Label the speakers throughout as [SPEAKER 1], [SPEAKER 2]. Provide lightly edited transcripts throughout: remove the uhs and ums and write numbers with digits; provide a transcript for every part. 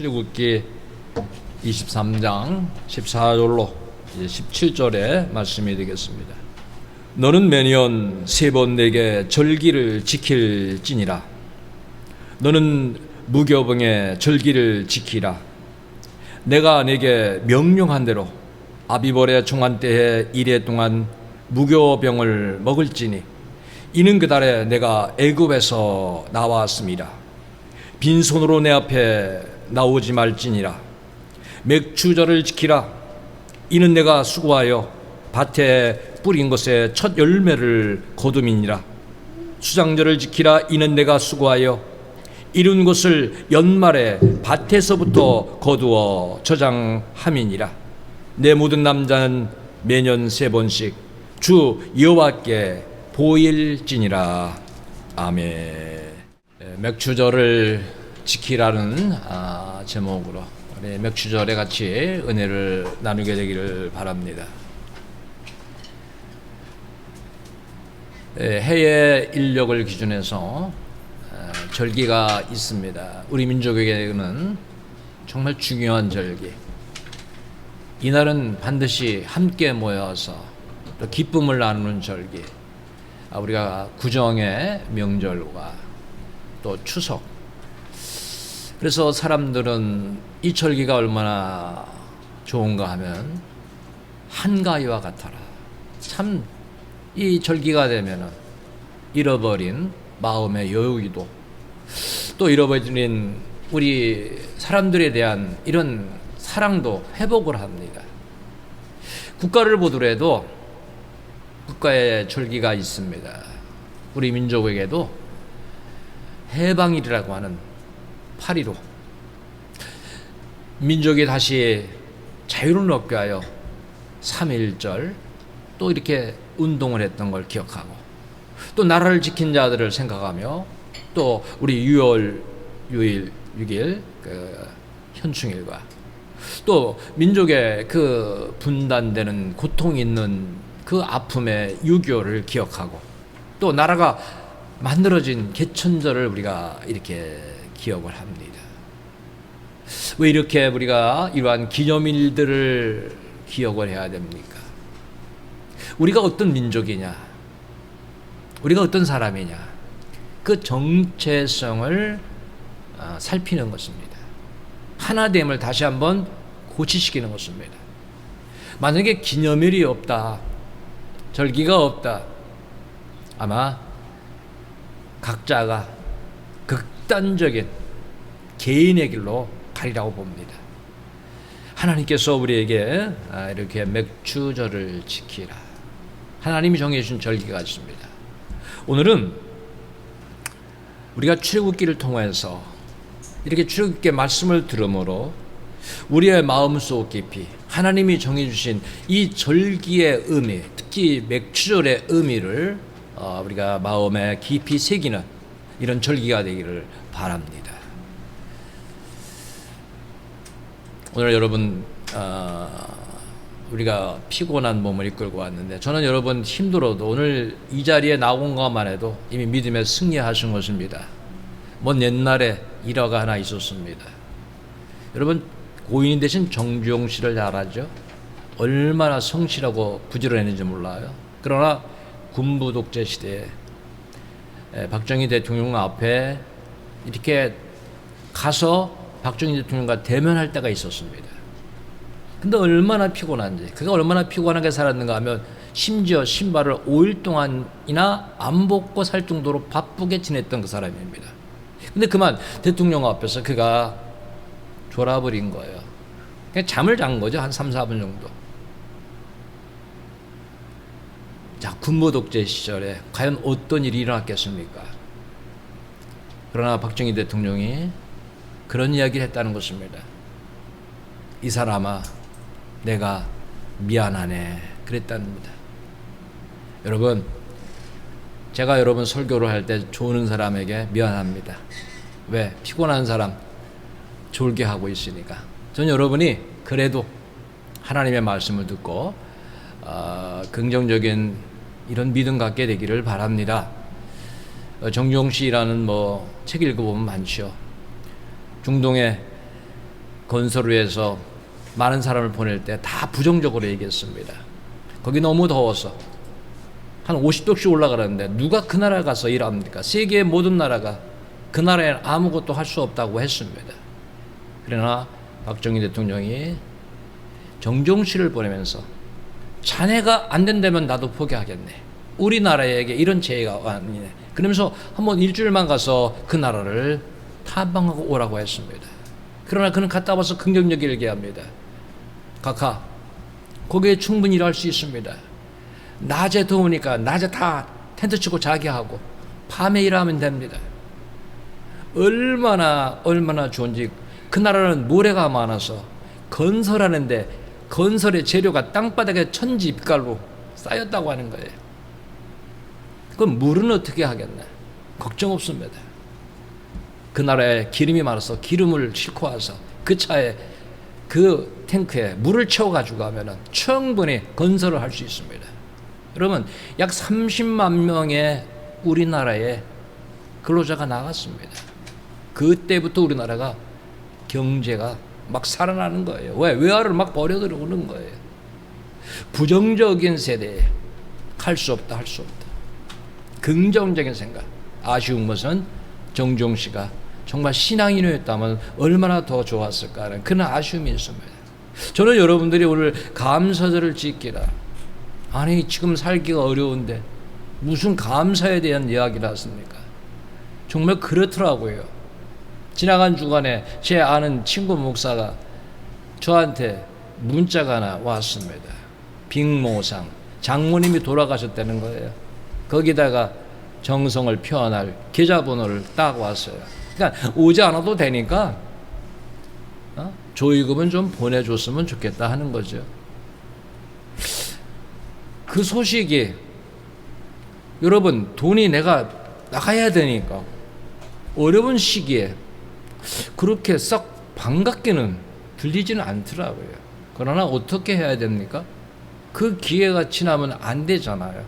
[SPEAKER 1] 출애굽기 23장 14절로 17절의 말씀이 되겠습니다. 너는 매년 3번 내게 절기를 지킬지니라. 너는 무교병의 절기를 지키라. 내가 내게 명령한 대로 아비벌의 종한 때에 이래 동안 무교병을 먹을지니 이는 그 달에 내가 애굽에서 나왔습니다. 빈손으로 내 앞에 나오지 말지니라. 맥주절을 지키라. 이는 내가 수고하여 밭에 뿌린 것의 첫 열매를 거둠이니라. 수장절을 지키라. 이는 내가 수고하여 이룬 것을 연말에 밭에서부터 거두어 저장함이니라. 내 모든 남자는 매년 3번씩 주 여호와께 보일지니라. 아멘. 맥주절을 지키라는 제목으로 맥주절에 같이 은혜를 나누게 되기를 바랍니다. 해의 인력을 기준해서 절기가 있습니다. 우리 민족에게는 정말 중요한 절기. 이날은 반드시 함께 모여서 또 기쁨을 나누는 절기. 우리가 구정의 명절과 또 추석. 그래서 사람들은 이 절기가 얼마나 좋은가 하면 한가위와 같아라. 참 이 절기가 되면은 잃어버린 마음의 여유기도 또 잃어버린 우리 사람들에 대한 이런 사랑도 회복을 합니다. 국가를 보더라도 국가의 절기가 있습니다. 우리 민족에게도 해방일이라고 하는 8.15 민족이 다시 자유를 얻게 하여 3.1절 또 이렇게 운동을 했던 걸 기억하고 또 나라를 지킨 자들을 생각하며 또 우리 6월 6일 그 현충일과 또 민족의 그 분단되는 고통이 있는 그 아픔의 6.25를 기억하고 또 나라가 만들어진 개천절을 우리가 이렇게 기억을 합니다. 왜 이렇게 우리가 이러한 기념일들을 기억을 해야 됩니까? 우리가 어떤 민족이냐? 우리가 어떤 사람이냐? 그 정체성을 살피는 것입니다. 하나됨을 다시 한번 고치시키는 것입니다. 만약에 기념일이 없다, 절기가 없다, 아마 각자가 극단적인 개인의 길로 가리라고 봅니다. 하나님께서 우리에게 이렇게 맥주절을 지키라. 하나님이 정해주신 절기가 있습니다. 오늘은 우리가 출애굽기를 통해서 이렇게 출애굽기의 말씀을 들음으로 우리의 마음속 깊이 하나님이 정해주신 이 절기의 의미, 특히 맥주절의 의미를 우리가 마음에 깊이 새기는 이런 절기가 되기를 바랍니다. 오늘 여러분 우리가 피곤한 몸을 이끌고 왔는데 저는 여러분 힘들어도 오늘 이 자리에 나온 것만 해도 이미 믿음에 승리하신 것입니다. 먼 옛날에 일화가 하나 있었습니다. 여러분 고인이 되신 정주영 씨를 잘 알죠? 얼마나 성실하고 부지런했는지 몰라요. 그러나 군부 독재 시대에 박정희 대통령 앞에 이렇게 가서 박정희 대통령과 대면할 때가 있었습니다. 근데 얼마나 피곤한지, 그가 얼마나 피곤하게 살았는가 하면 심지어 신발을 5일 동안이나 안 벗고 살 정도로 바쁘게 지냈던 그 사람입니다. 근데 그만 대통령 앞에서 그가 졸아버린 거예요. 그냥 잠을 잔 거죠. 한 3, 4분 정도. 자, 군부 독재 시절에 과연 어떤 일이 일어났겠습니까? 그러나 박정희 대통령이 그런 이야기를 했다는 것입니다. 이 사람아, 내가 미안하네. 그랬답니다. 여러분, 제가 여러분 설교를 할 때 조는 사람에게 미안합니다. 왜? 피곤한 사람 졸게 하고 있으니까. 전 여러분이 그래도 하나님의 말씀을 듣고 긍정적인 이런 믿음 갖게 되기를 바랍니다. 정주영 씨라는 책 읽어보면 많죠. 중동의 건설을 위해서 많은 사람을 보낼 때 다 부정적으로 얘기했습니다. 거기 너무 더워서 한 50도씩 올라가는데 누가 그 나라에 가서 일합니까? 세계의 모든 나라가 그 나라에 아무것도 할 수 없다고 했습니다. 그러나 박정희 대통령이 정종실을 보내면서 자네가 안 된다면 나도 포기하겠네. 우리나라에게 이런 재해가 아니네. 그러면서 한번 일주일만 가서 그 나라를 탐방하고 오라고 했습니다. 그러나 그는 갔다 와서 긍정적 얘기합니다. 각하, 거기에 충분히 일할 수 있습니다. 낮에 더우니까 낮에 다 텐트 치고 자기 하고 밤에 일하면 됩니다. 얼마나 좋은지. 그 나라는 모래가 많아서 건설하는데 건설의 재료가 땅바닥에 천지 빛깔로 쌓였다고 하는 거예요. 그럼 물은 어떻게 하겠나? 걱정 없습니다. 그 나라에 기름이 많아서 기름을 싣고 와서 그 차에 그 탱크에 물을 채워가지고 가면은 충분히 건설을 할 수 있습니다. 여러분, 약 30만 명의 우리나라에 근로자가 나갔습니다. 그때부터 우리나라가 경제가 막 살아나는 거예요. 왜? 외화를 막 버려 들어오는 거예요. 부정적인 세대에 할 수 없다. 긍정적인 생각. 아쉬운 것은 정종 씨가 정말 신앙인이었다면 얼마나 더 좋았을까 하는 그런 아쉬움이 있습니다. 저는 여러분들이 오늘 감사절을 지키라. 아니, 지금 살기가 어려운데 무슨 감사에 대한 이야기를 하십니까? 정말 그렇더라고요. 지나간 주간에 제 아는 친구 목사가 저한테 문자가 하나 왔습니다. 빅모상, 장모님이 돌아가셨다는 거예요. 거기다가 정성을 표현할 계좌번호를 딱 왔어요. 그러니까 오지 않아도 되니까 조의금은 좀 보내줬으면 좋겠다 하는 거죠. 그 소식이, 여러분, 돈이 내가 나가야 되니까 어려운 시기에 그렇게 썩 반갑게는 들리지는 않더라고요. 그러나 어떻게 해야 됩니까? 그 기회가 지나면 안 되잖아요.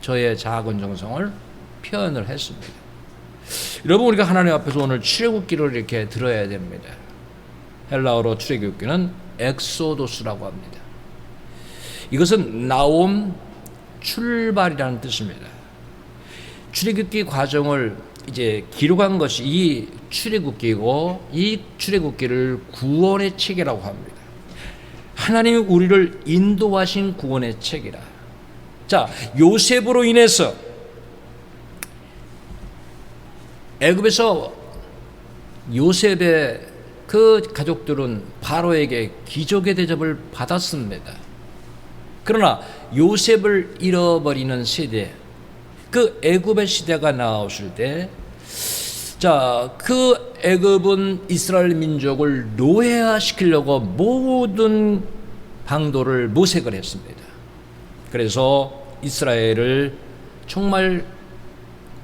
[SPEAKER 1] 저의 작은 정성을 표현을 했습니다. 여러분, 우리가 하나님 앞에서 오늘 출애굽기를 이렇게 들어야 됩니다. 헬라어로 출애굽기는 엑소도스라고 합니다. 이것은 나옴, 출발이라는 뜻입니다. 출애굽기 과정을 이제 기록한 것이 이 출애굽기고, 이 출애굽기를 구원의 책이라고 합니다. 하나님이 우리를 인도하신 구원의 책이라. 자, 요셉으로 인해서 애굽에서 요셉의 그 가족들은 바로에게 기적의 대접을 받았습니다. 그러나 요셉을 잃어버리는 세대, 그 애굽의 시대가 나왔을 때, 자, 그 애굽은 이스라엘 민족을 노예화시키려고 모든 방도를 모색을 했습니다. 그래서 이스라엘을 정말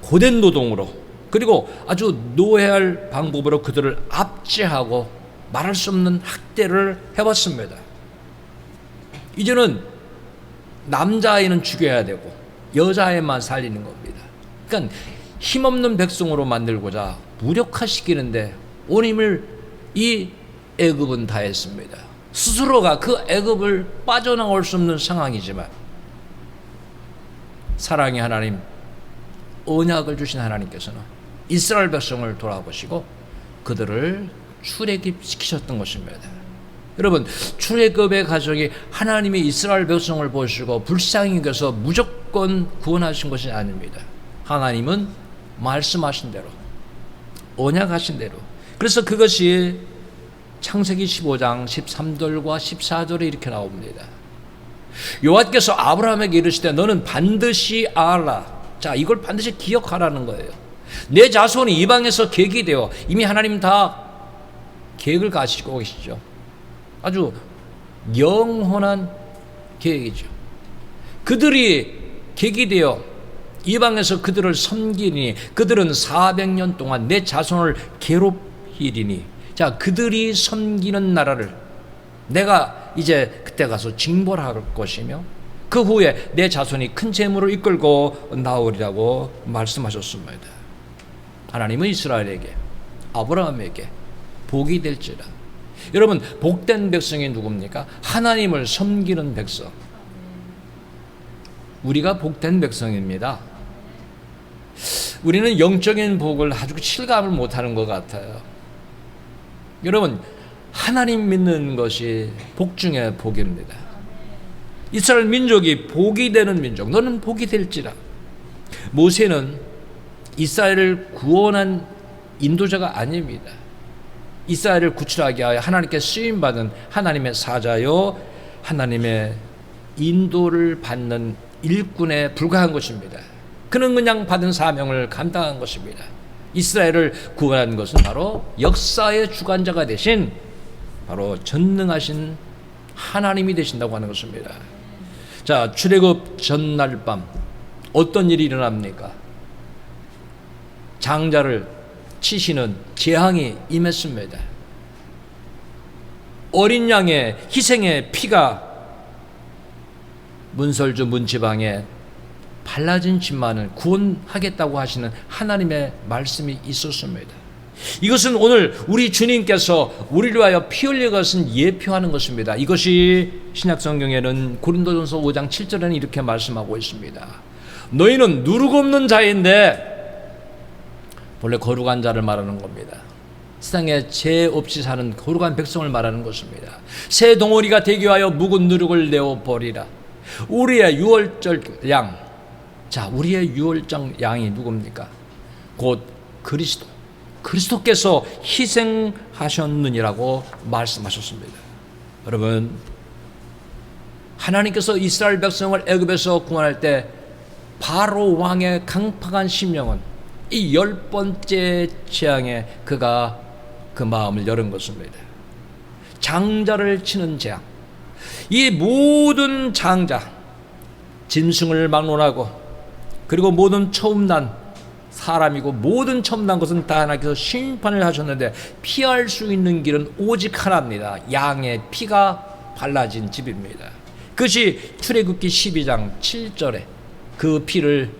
[SPEAKER 1] 고된 노동으로, 그리고 아주 노예할 방법으로 그들을 압제하고 말할 수 없는 학대를 해왔습니다. 이제는 남자아이는 죽여야 되고 여자아이만 살리는 겁니다. 그러니까 힘없는 백성으로 만들고자 무력화시키는데 온 힘을 이 애굽은 다했습니다. 스스로가 그 애굽을 빠져나올 수 없는 상황이지만 사랑의 하나님, 언약을 주신 하나님께서는 이스라엘 백성을 돌아보시고 그들을 출애굽시키셨던 것입니다. 여러분, 출애굽의 과정이 하나님이 이스라엘 백성을 보시고 불쌍히 여겨서 무조건 구원하신 것이 아닙니다. 하나님은 말씀하신 대로, 언약하신 대로. 그래서 그것이 창세기 15장 13절과 14절에 이렇게 나옵니다. 여호와께서 아브라함에게 이르시되 너는 반드시 알라. 자, 이걸 반드시 기억하라는 거예요. 내 자손이 이방에서 계획이 되어, 이미 하나님 다 계획을 가지고 계시죠. 아주 영원한 계획이죠. 그들이 계획이 되어 이방에서 그들을 섬기니 그들은 400년 동안 내 자손을 괴롭히리니, 자, 그들이 섬기는 나라를 내가 이제 그때 가서 징벌할 것이며 그 후에 내 자손이 큰 재물을 이끌고 나오리라고 말씀하셨습니다. 하나님은 이스라엘에게, 아브라함에게 복이 될지라. 여러분, 복된 백성이 누굽니까? 하나님을 섬기는 백성. 우리가 복된 백성입니다. 우리는 영적인 복을 아주 실감을 못하는 것 같아요. 여러분, 하나님 믿는 것이 복 중에 복입니다. 이스라엘 민족이 복이 되는 민족, 너는 복이 될지라. 모세는 이스라엘을 구원한 인도자가 아닙니다. 이스라엘을 구출하게 하여 하나님께 쓰임받은 하나님의 사자요, 하나님의 인도를 받는 일꾼에 불과한 것입니다. 그는 그냥 받은 사명을 감당한 것입니다. 이스라엘을 구원한 것은 바로 역사의 주관자가 되신 바로 전능하신 하나님이 되신다고 하는 것입니다. 자, 출애굽 전날 밤 어떤 일이 일어납니까? 장자를 치시는 재앙이 임했습니다. 어린 양의 희생의 피가 문설주 문지방에 발라진 집만을 구원하겠다고 하시는 하나님의 말씀이 있었습니다. 이것은 오늘 우리 주님께서 우리를 위하여 피 흘린 것은 예표하는 것입니다. 이것이 신약성경에는 고린도전서 5장 7절에는 이렇게 말씀하고 있습니다. 너희는 누룩 없는 자인데, 본래 거룩한 자를 말하는 겁니다. 세상에 죄 없이 사는 거룩한 백성을 말하는 것입니다. 새 덩어리가 되기 위하여 묵은 누룩을 내어버리라. 우리의 유월절 양, 자, 우리의 유월절 양이 누굽니까? 곧 그리스도께서 희생하셨느니라고 말씀하셨습니다. 여러분, 하나님께서 이스라엘 백성을 애굽에서 구원할 때 바로 왕의 강팍한 심령은 이 10번째 재앙에 그가 그 마음을 열은 것입니다. 장자를 치는 재앙. 이 모든 장자, 짐승을 막론하고, 그리고 모든 처음 난 사람이고 모든 처음 난 것은 다 하나님께서 심판을 하셨는데 피할 수 있는 길은 오직 하나입니다. 양의 피가 발라진 집입니다. 그것이 출애굽기 12장 7절에 그 피를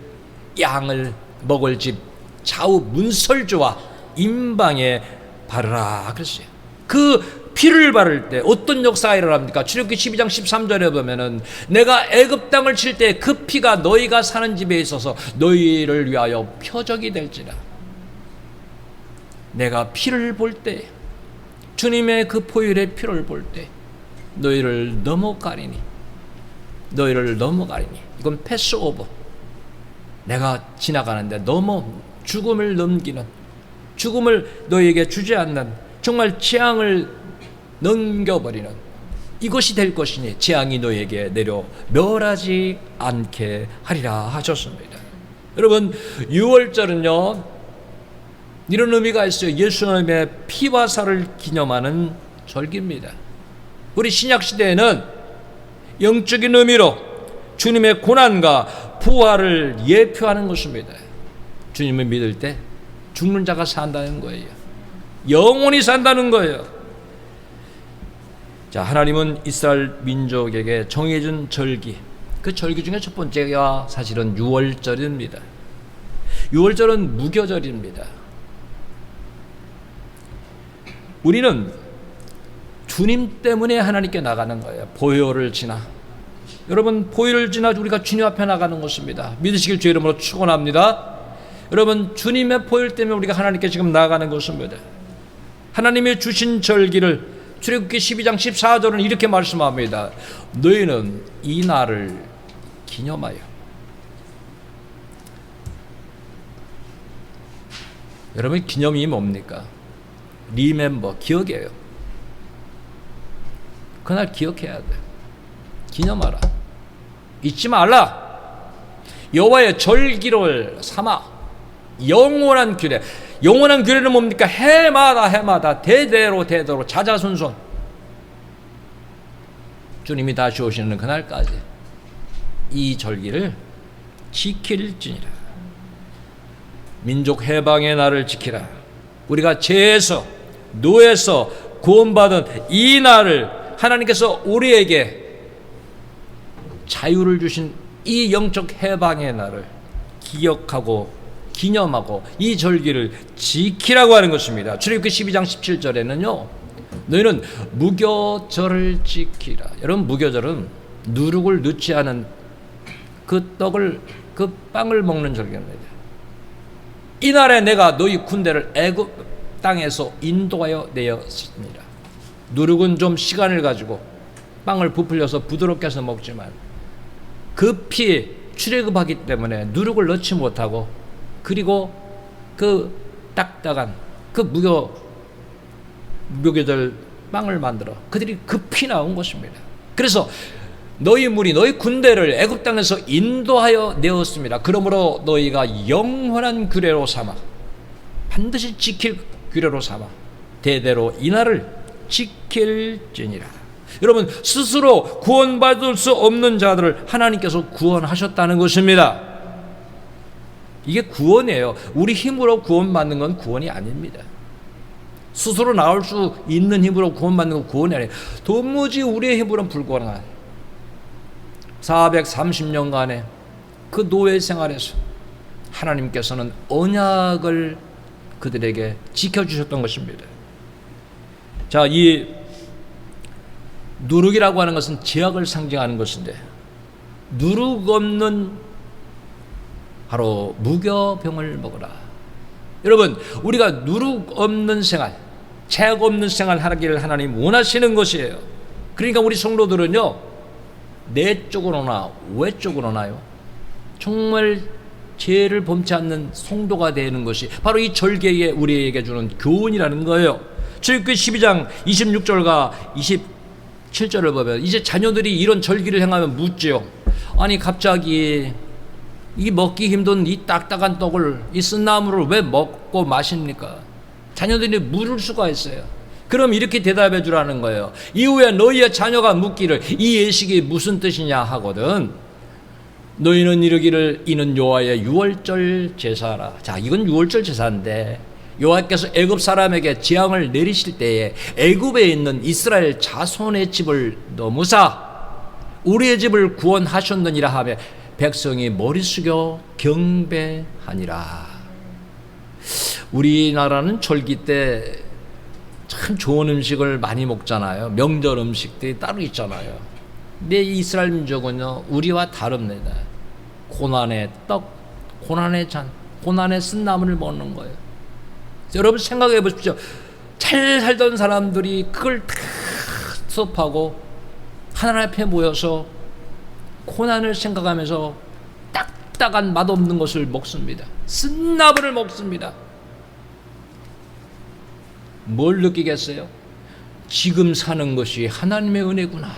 [SPEAKER 1] 양을 먹을 집 좌우 문설주와 임방에 바르라 그랬어요. 그 피를 바를 때 어떤 역사가 일어납니까? 출애굽기 12장 13절에 보면은 내가 애굽 땅을 칠 때 그 피가 너희가 사는 집에 있어서 너희를 위하여 표적이 될지라. 내가 피를 볼 때, 주님의 그 보혈의 피를 볼 때 너희를 넘어가리니, 이건 패스오버. 내가 지나가는데 죽음을 넘기는, 죽음을 너희에게 주지 않는, 정말 재앙을 넘겨버리는 이것이 될 것이니 재앙이 너희에게 내려 멸하지 않게 하리라 하셨습니다. 여러분, 유월절은요 이런 의미가 있어요. 예수님의 피와 살을 기념하는 절기입니다. 우리 신약시대에는 영적인 의미로 주님의 고난과 부활을 예표하는 것입니다. 주님을 믿을 때 죽는 자가 산다는 거예요. 영원히 산다는 거예요. 자, 하나님은 이스라엘 민족에게 정해준 절기, 그 절기 중에 첫 번째가 사실은 유월절입니다. 유월절은 무교절입니다. 우리는 주님 때문에 하나님께 나가는 거예요. 보혈을 지나. 여러분, 보혈을 지나 우리가 주님 앞에 나가는 것입니다. 믿으시길 주의 이름으로 축원합니다. 여러분, 주님의 보혈 때문에 우리가 하나님께 지금 나아가는 것입니다. 하나님의 주신 절기를 출애굽기 12장 14절은 이렇게 말씀합니다. 너희는 이 날을 기념하여. 여러분, 기념이 뭡니까? 리멤버, 기억이에요. 그날 기억해야 돼. 기념하라. 잊지 말라. 여호와의 절기를 삼아. 영원한 규례. 영원한 규례는 뭡니까? 해마다 대대로 자자손손 주님이 다시 오시는 그날까지 이 절기를 지킬지니라. 민족 해방의 날을 지키라. 우리가 죄에서 노에서 구원받은 이 날을 하나님께서 우리에게 자유를 주신 이 영적 해방의 날을 기억하고 기념하고 이 절기를 지키라고 하는 것입니다. 출애굽기 12장 17절에는요 너희는 무교절을 지키라. 여러분, 무교절은 누룩을 넣지 않은 그 떡을, 그 빵을 먹는 절기입니다. 이날에 내가 너희 군대를 애굽 땅에서 인도하여 내었습니다. 누룩은 좀 시간을 가지고 빵을 부풀려서 부드럽게 해서 먹지만 급히 출애굽하기 때문에 누룩을 넣지 못하고, 그리고 그 딱딱한 그 무교절 빵을 만들어 그들이 급히 나온 것입니다. 그래서 너희 무리, 너희 군대를 애굽 땅에서 인도하여 내었습니다. 그러므로 너희가 영원한 규례로 삼아, 반드시 지킬 규례로 삼아 대대로 이날을 지킬지니라. 여러분, 스스로 구원받을 수 없는 자들을 하나님께서 구원하셨다는 것입니다. 이게 구원이에요. 우리 힘으로 구원받는 건 구원이 아닙니다. 스스로 나올 수 있는 힘으로 구원받는 건 구원이 아니에요. 도무지 우리의 힘으로는 불가능한 430년간의 그 노예 생활에서 하나님께서는 언약을 그들에게 지켜주셨던 것입니다. 자, 이 누룩이라고 하는 것은 죄악을 상징하는 것인데, 누룩 없는 바로 무교병을 먹어라. 여러분, 우리가 누룩 없는 생활, 죄악 없는 생활 하기를 하나님 원하시는 것이에요. 그러니까 우리 성도들은요, 내 쪽으로나 외 쪽으로나요, 정말 죄를 범치 않는 성도가 되는 것이 바로 이 절개에 우리에게 주는 교훈이라는 거예요. 출애굽기 12장 26절과 27절을 보면 이제 자녀들이 이런 절기를 행하면 묻지요. 아니, 갑자기 이 먹기 힘든 이 딱딱한 떡을, 이 쓴나물을 왜 먹고 마십니까? 자녀들이 물을 수가 있어요. 그럼 이렇게 대답해 주라는 거예요. 이후에 너희의 자녀가 묻기를 이 예식이 무슨 뜻이냐 하거든 너희는 이르기를 이는 여호와의 유월절 제사라. 자, 이건 유월절 제사인데 여호와께서 애굽 사람에게 재앙을 내리실 때에 애굽에 있는 이스라엘 자손의 집을 넘으사 우리의 집을 구원하셨느니라 하며 백성이 머리 숙여 경배하니라. 우리나라는 절기 때 참 좋은 음식을 많이 먹잖아요. 명절 음식들이 따로 있잖아요. 근데 이스라엘 민족은요, 우리와 다릅니다. 고난의 떡, 고난의 잔, 고난의 쓴나물을 먹는 거예요. 여러분 생각해 보십시오. 잘 살던 사람들이 그걸 다 수업하고 하나님 앞에 모여서 고난을 생각하면서 딱딱한 맛없는 것을 먹습니다. 쓴나물을 먹습니다. 뭘 느끼겠어요? 지금 사는 것이 하나님의 은혜구나.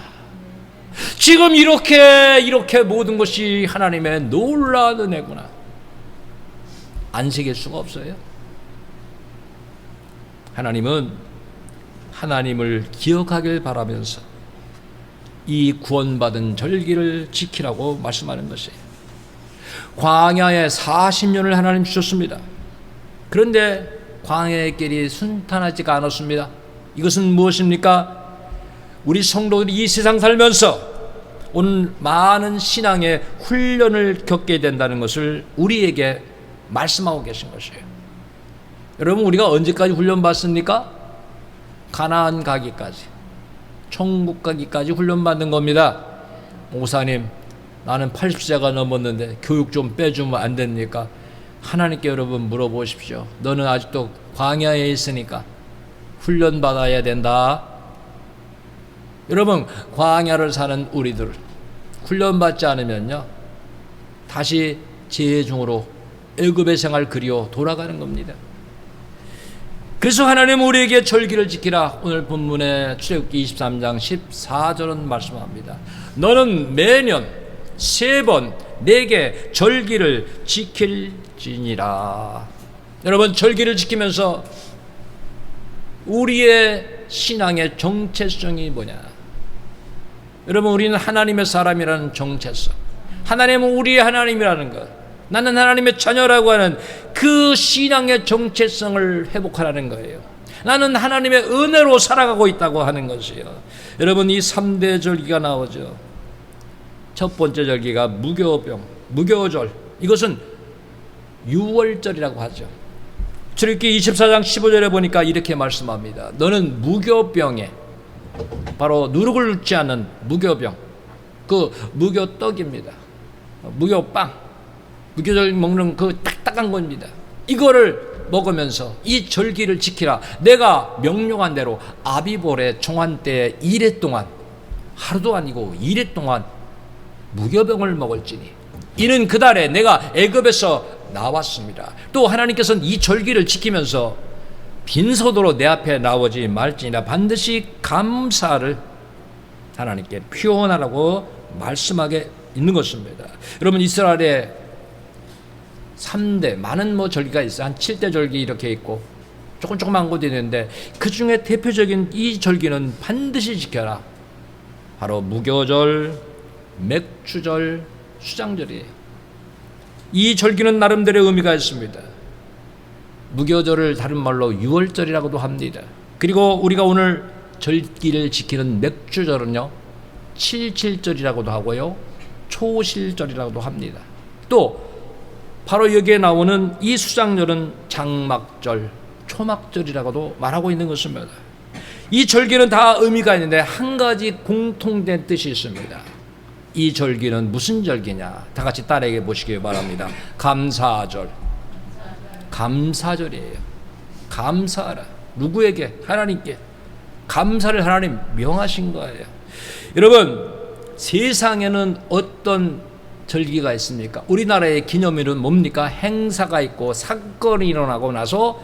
[SPEAKER 1] 지금 이렇게 모든 것이 하나님의 놀라운 은혜구나. 안 새길 수가 없어요. 하나님은 하나님을 기억하길 바라면서 이 구원받은 절기를 지키라고 말씀하는 것이에요. 광야에 40년을 하나님 주셨습니다. 그런데 광야의 길이 순탄하지가 않았습니다. 이것은 무엇입니까? 우리 성도들이 이 세상 살면서 오늘 많은 신앙의 훈련을 겪게 된다는 것을 우리에게 말씀하고 계신 것이에요. 여러분, 우리가 언제까지 훈련받습니까? 가나안 가기까지, 천국 가기까지 훈련받는 겁니다. 목사님, 나는 80세가 넘었는데 교육 좀 빼주면 안 됩니까? 하나님께 여러분 물어보십시오. 너는 아직도 광야에 있으니까 훈련받아야 된다. 여러분, 광야를 사는 우리들 훈련받지 않으면요, 다시 재중으로 애굽의 생활 그리워 돌아가는 겁니다. 그래서 하나님 우리에게 절기를 지키라. 오늘 본문의 출애굽기 23장 14절은 말씀합니다. 너는 매년 3번 내게 절기를 지킬지니라. 여러분, 절기를 지키면서 우리의 신앙의 정체성이 뭐냐? 여러분, 우리는 하나님의 사람이라는 정체성, 하나님은 우리의 하나님이라는 것, 나는 하나님의 자녀라고 하는 그 신앙의 정체성을 회복하라는 거예요. 나는 하나님의 은혜로 살아가고 있다고 하는 것이에요. 여러분, 이 3대 절기가 나오죠. 첫 번째 절기가 무교절. 이것은 유월절이라고 하죠. 출애굽기 24장 15절에 보니까 이렇게 말씀합니다. 너는 무교병에, 바로 누룩을 넣지 않는 무교병, 그 무교떡입니다. 무교빵, 무교절 먹는 그 딱딱한 겁니다. 이거를 먹으면서 이 절기를 지키라. 내가 명령한 대로 아비볼의 종한 때에 2회 동안, 하루도 아니고 2회 동안 무교병을 먹을지니 이는 그달에 내가 애굽에서 나왔습니다. 또 하나님께서는 이 절기를 지키면서 빈손으로 내 앞에 나오지 말지니라. 반드시 감사를 하나님께 표현하라고 말씀하게 있는 것입니다. 여러분, 이스라엘에 3대 많은 절기가 있어요. 한 7대 절기 이렇게 있고 조금한 곳이 있는데, 그 중에 대표적인 이 절기는 반드시 지켜라. 바로 무교절, 맥주절, 수장절이에요. 이 절기는 나름대로의 의미가 있습니다. 무교절을 다른 말로 유월절이라고도 합니다. 그리고 우리가 오늘 절기를 지키는 맥주절은요, 77절이라고도 하고요, 초실절이라고도 합니다. 또 바로 여기에 나오는 이 수장절은 장막절, 초막절이라고도 말하고 있는 것입니다. 이 절기는 다 의미가 있는데 한 가지 공통된 뜻이 있습니다. 이 절기는 무슨 절기냐? 다 같이 따라해 보시기 바랍니다. 감사절. 감사절이에요. 감사하라. 누구에게? 하나님께. 감사를 하나님 명하신 거예요. 여러분, 세상에는 어떤 절기가 있습니까? 우리나라의 기념일은 뭡니까? 행사가 있고 사건이 일어나고 나서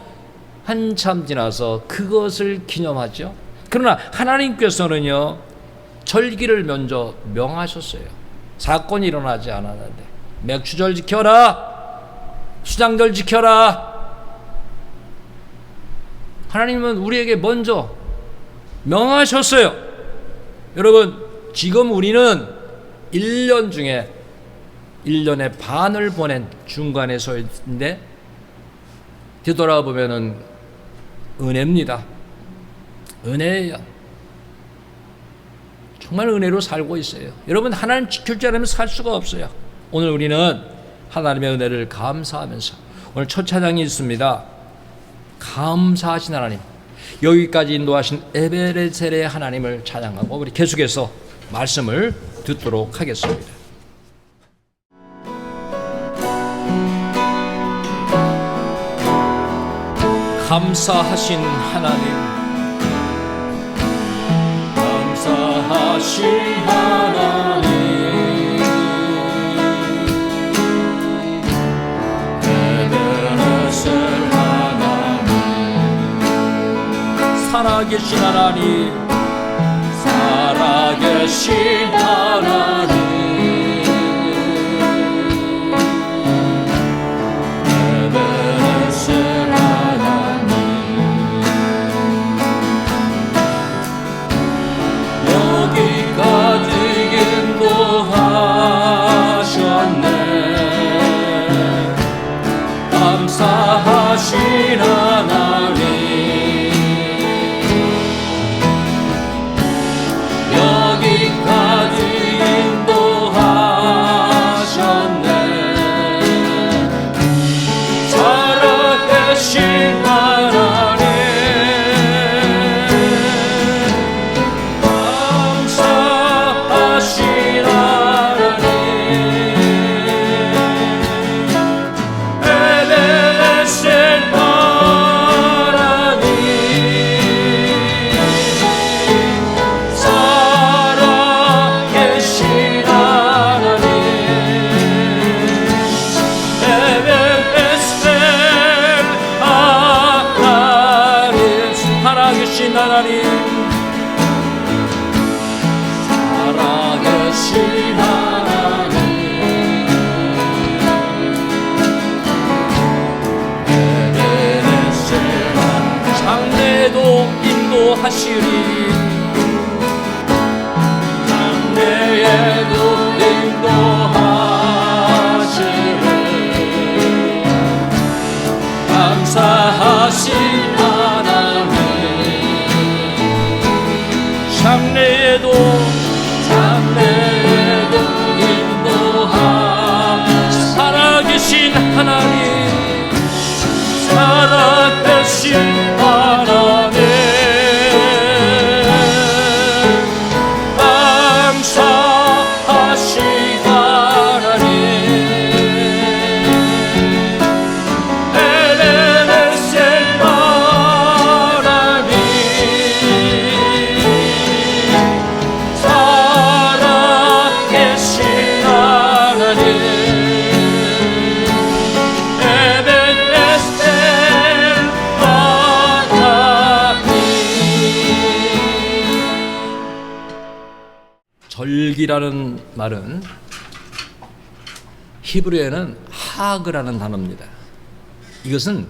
[SPEAKER 1] 한참 지나서 그것을 기념하죠. 그러나 하나님께서는요, 절기를 먼저 명하셨어요. 사건이 일어나지 않았는데 맥주절 지켜라, 수장절 지켜라. 하나님은 우리에게 먼저 명하셨어요. 여러분, 지금 우리는 1년 중에 1년의 반을 보낸 중간에 서 있는데, 뒤돌아보면은 은혜입니다. 은혜예요. 정말 은혜로 살고 있어요. 여러분, 하나님 지킬 줄 알면 살 수가 없어요. 오늘 우리는 하나님의 은혜를 감사하면서, 오늘 첫 찬양이 있습니다. 감사하신 하나님, 여기까지 인도하신 에베레셀의 하나님을 찬양하고 우리 계속해서 말씀을 듣도록 하겠습니다. 감사하신 하나님, 감사하신 하나님, 에베레셀 하나님, 살아계신 하나님, 살아계신 하나님, 감사하신 하나님, 여기까지 인도하셨네. 살아계신 하나님, 감사하신 하나님, 하나님, 살아계신 하나님, 에베레셀 장래에도 인도하시리, 장래에도 인도하시리, 감사하신 하나님, 절기라는 말은 히브리어에는 하그라는 단어입니다. 이것은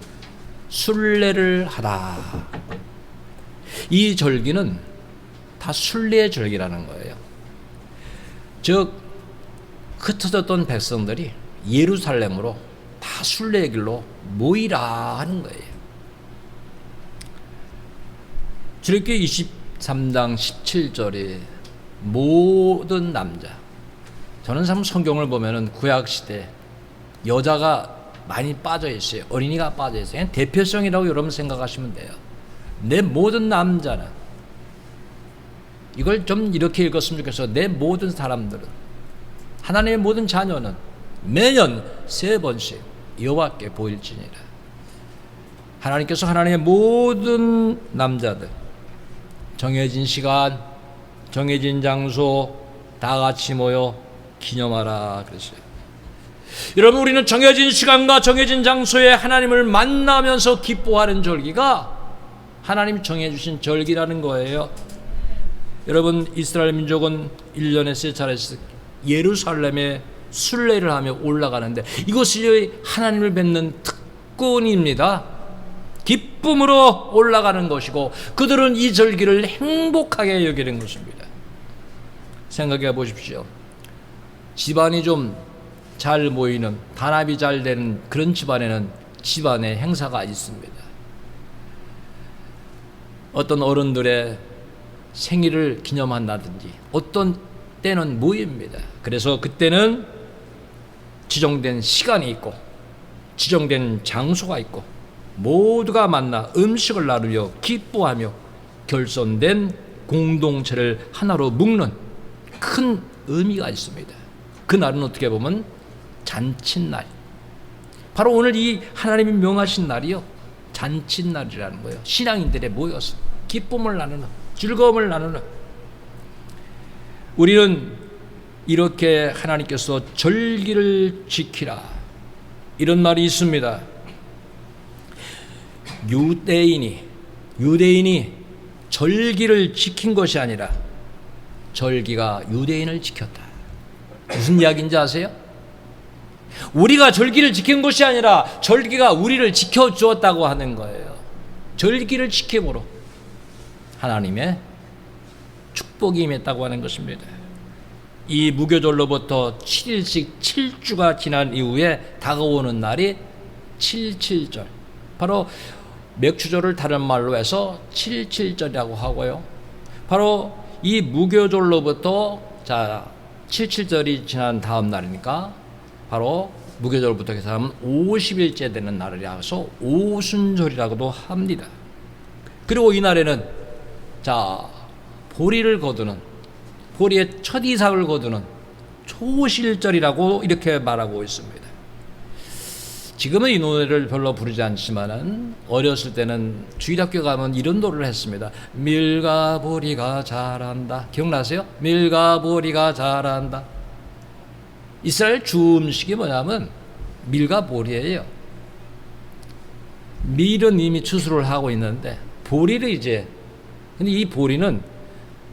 [SPEAKER 1] 순례를 하다. 이 절기는 다 순례의 절기라는 거예요. 즉 흩어졌던 백성들이 예루살렘으로 다 순례의 길로 모이라 하는 거예요. 출애굽기 23장 17절에 모든 남자, 저는 참 성경을 보면은 구약시대 여자가 많이 빠져 있어요. 어린이가 빠져 있어요. 그냥 대표성이라고 여러분 생각하시면 돼요. 내 모든 남자는, 이걸 좀 이렇게 읽었으면 좋겠어요. 내 모든 사람들은, 하나님의 모든 자녀는 매년 3번씩 여호와께 보일지니라. 하나님께서 하나님의 모든 남자들, 정해진 시간, 정해진 장소 다 같이 모여 기념하라 그랬어요. 여러분, 우리는 정해진 시간과 정해진 장소에 하나님을 만나면서 기뻐하는 절기가 하나님이 정해주신 절기라는 거예요. 여러분, 이스라엘 민족은 1년에 3차례씩 예루살렘에 순례를 하며 올라가는데 이것이 하나님을 뵙는 특권입니다. 기쁨으로 올라가는 것이고 그들은 이 절기를 행복하게 여기는 것입니다. 생각해 보십시오. 집안이 좀 잘 모이는, 단합이 잘 되는 그런 집안에는 집안의 행사가 있습니다. 어떤 어른들의 생일을 기념한다든지 어떤 때는 모입니다. 그래서 그때는 지정된 시간이 있고 지정된 장소가 있고 모두가 만나 음식을 나누며 기뻐하며 결손된 공동체를 하나로 묶는 큰 의미가 있습니다. 그 날은 어떻게 보면 잔칫날, 바로 오늘 이 하나님이 명하신 날이요, 잔칫날이라는 거예요. 신앙인들의 모여서 기쁨을 나누는, 즐거움을 나누는. 우리는 이렇게 하나님께서 절기를 지키라 이런 말이 있습니다. 유대인이 절기를 지킨 것이 아니라 절기가 유대인을 지켰다. 무슨 이야기인지 아세요? 우리가 절기를 지킨 것이 아니라 절기가 우리를 지켜주었다고 하는 거예요. 절기를 지킴으로 하나님의 축복이 임했다고 하는 것입니다. 이 무교절로부터 7일씩 7주가 지난 이후에 다가오는 날이 7.7절, 바로 맥추절을 다른 말로 해서 7.7절이라고 하고요. 바로 이 무교절로부터 7.7절이 지난 다음 날이니까 바로 무교절부터 계산하면 50일째 되는 날이라서 오순절이라고도 합니다. 그리고 이 날에는 보리를 거두는, 보리의 첫 이삭을 거두는 초실절이라고 이렇게 말하고 있습니다. 지금은 이 노래를 별로 부르지 않지만은 어렸을 때는 주일학교 가면 이런 노래를 했습니다. 밀가 보리가 자란다. 기억나세요? 밀가 보리가 자란다. 이스라엘 주 음식이 뭐냐면 밀과 보리예요. 밀은 이미 추수를 하고 있는데 보리를 근데 이 보리는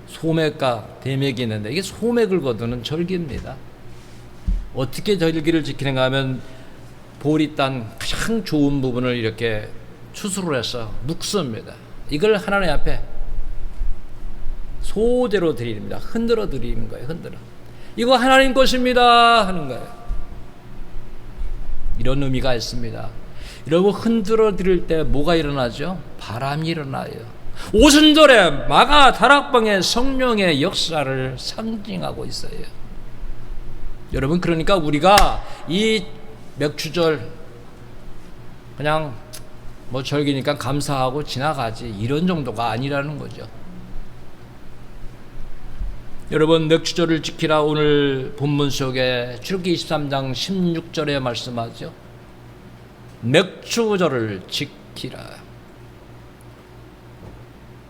[SPEAKER 1] 소맥과 대맥이 있는데 이게 소맥을 거두는 절기입니다. 어떻게 절기를 지키는가 하면 보리 땅 가장 좋은 부분을 이렇게 추수를 해서 묵습니다. 이걸 하나님 앞에 소대로 드립니다. 흔들어 드리는 거예요. 흔들어. 이거 하나님 것입니다 하는 거예요. 이런 의미가 있습니다. 여러분, 흔들어 드릴 때 뭐가 일어나죠? 바람이 일어나요. 오순절에 마가 다락방의 성령의 역사를 상징하고 있어요. 여러분, 그러니까 우리가 이 맥추절 그냥 절기니까 감사하고 지나가지 이런 정도가 아니라는 거죠. 여러분, 맥추절을 지키라 오늘 본문 속에 출애굽기 23장 16절에 말씀하죠. 맥추절을 지키라.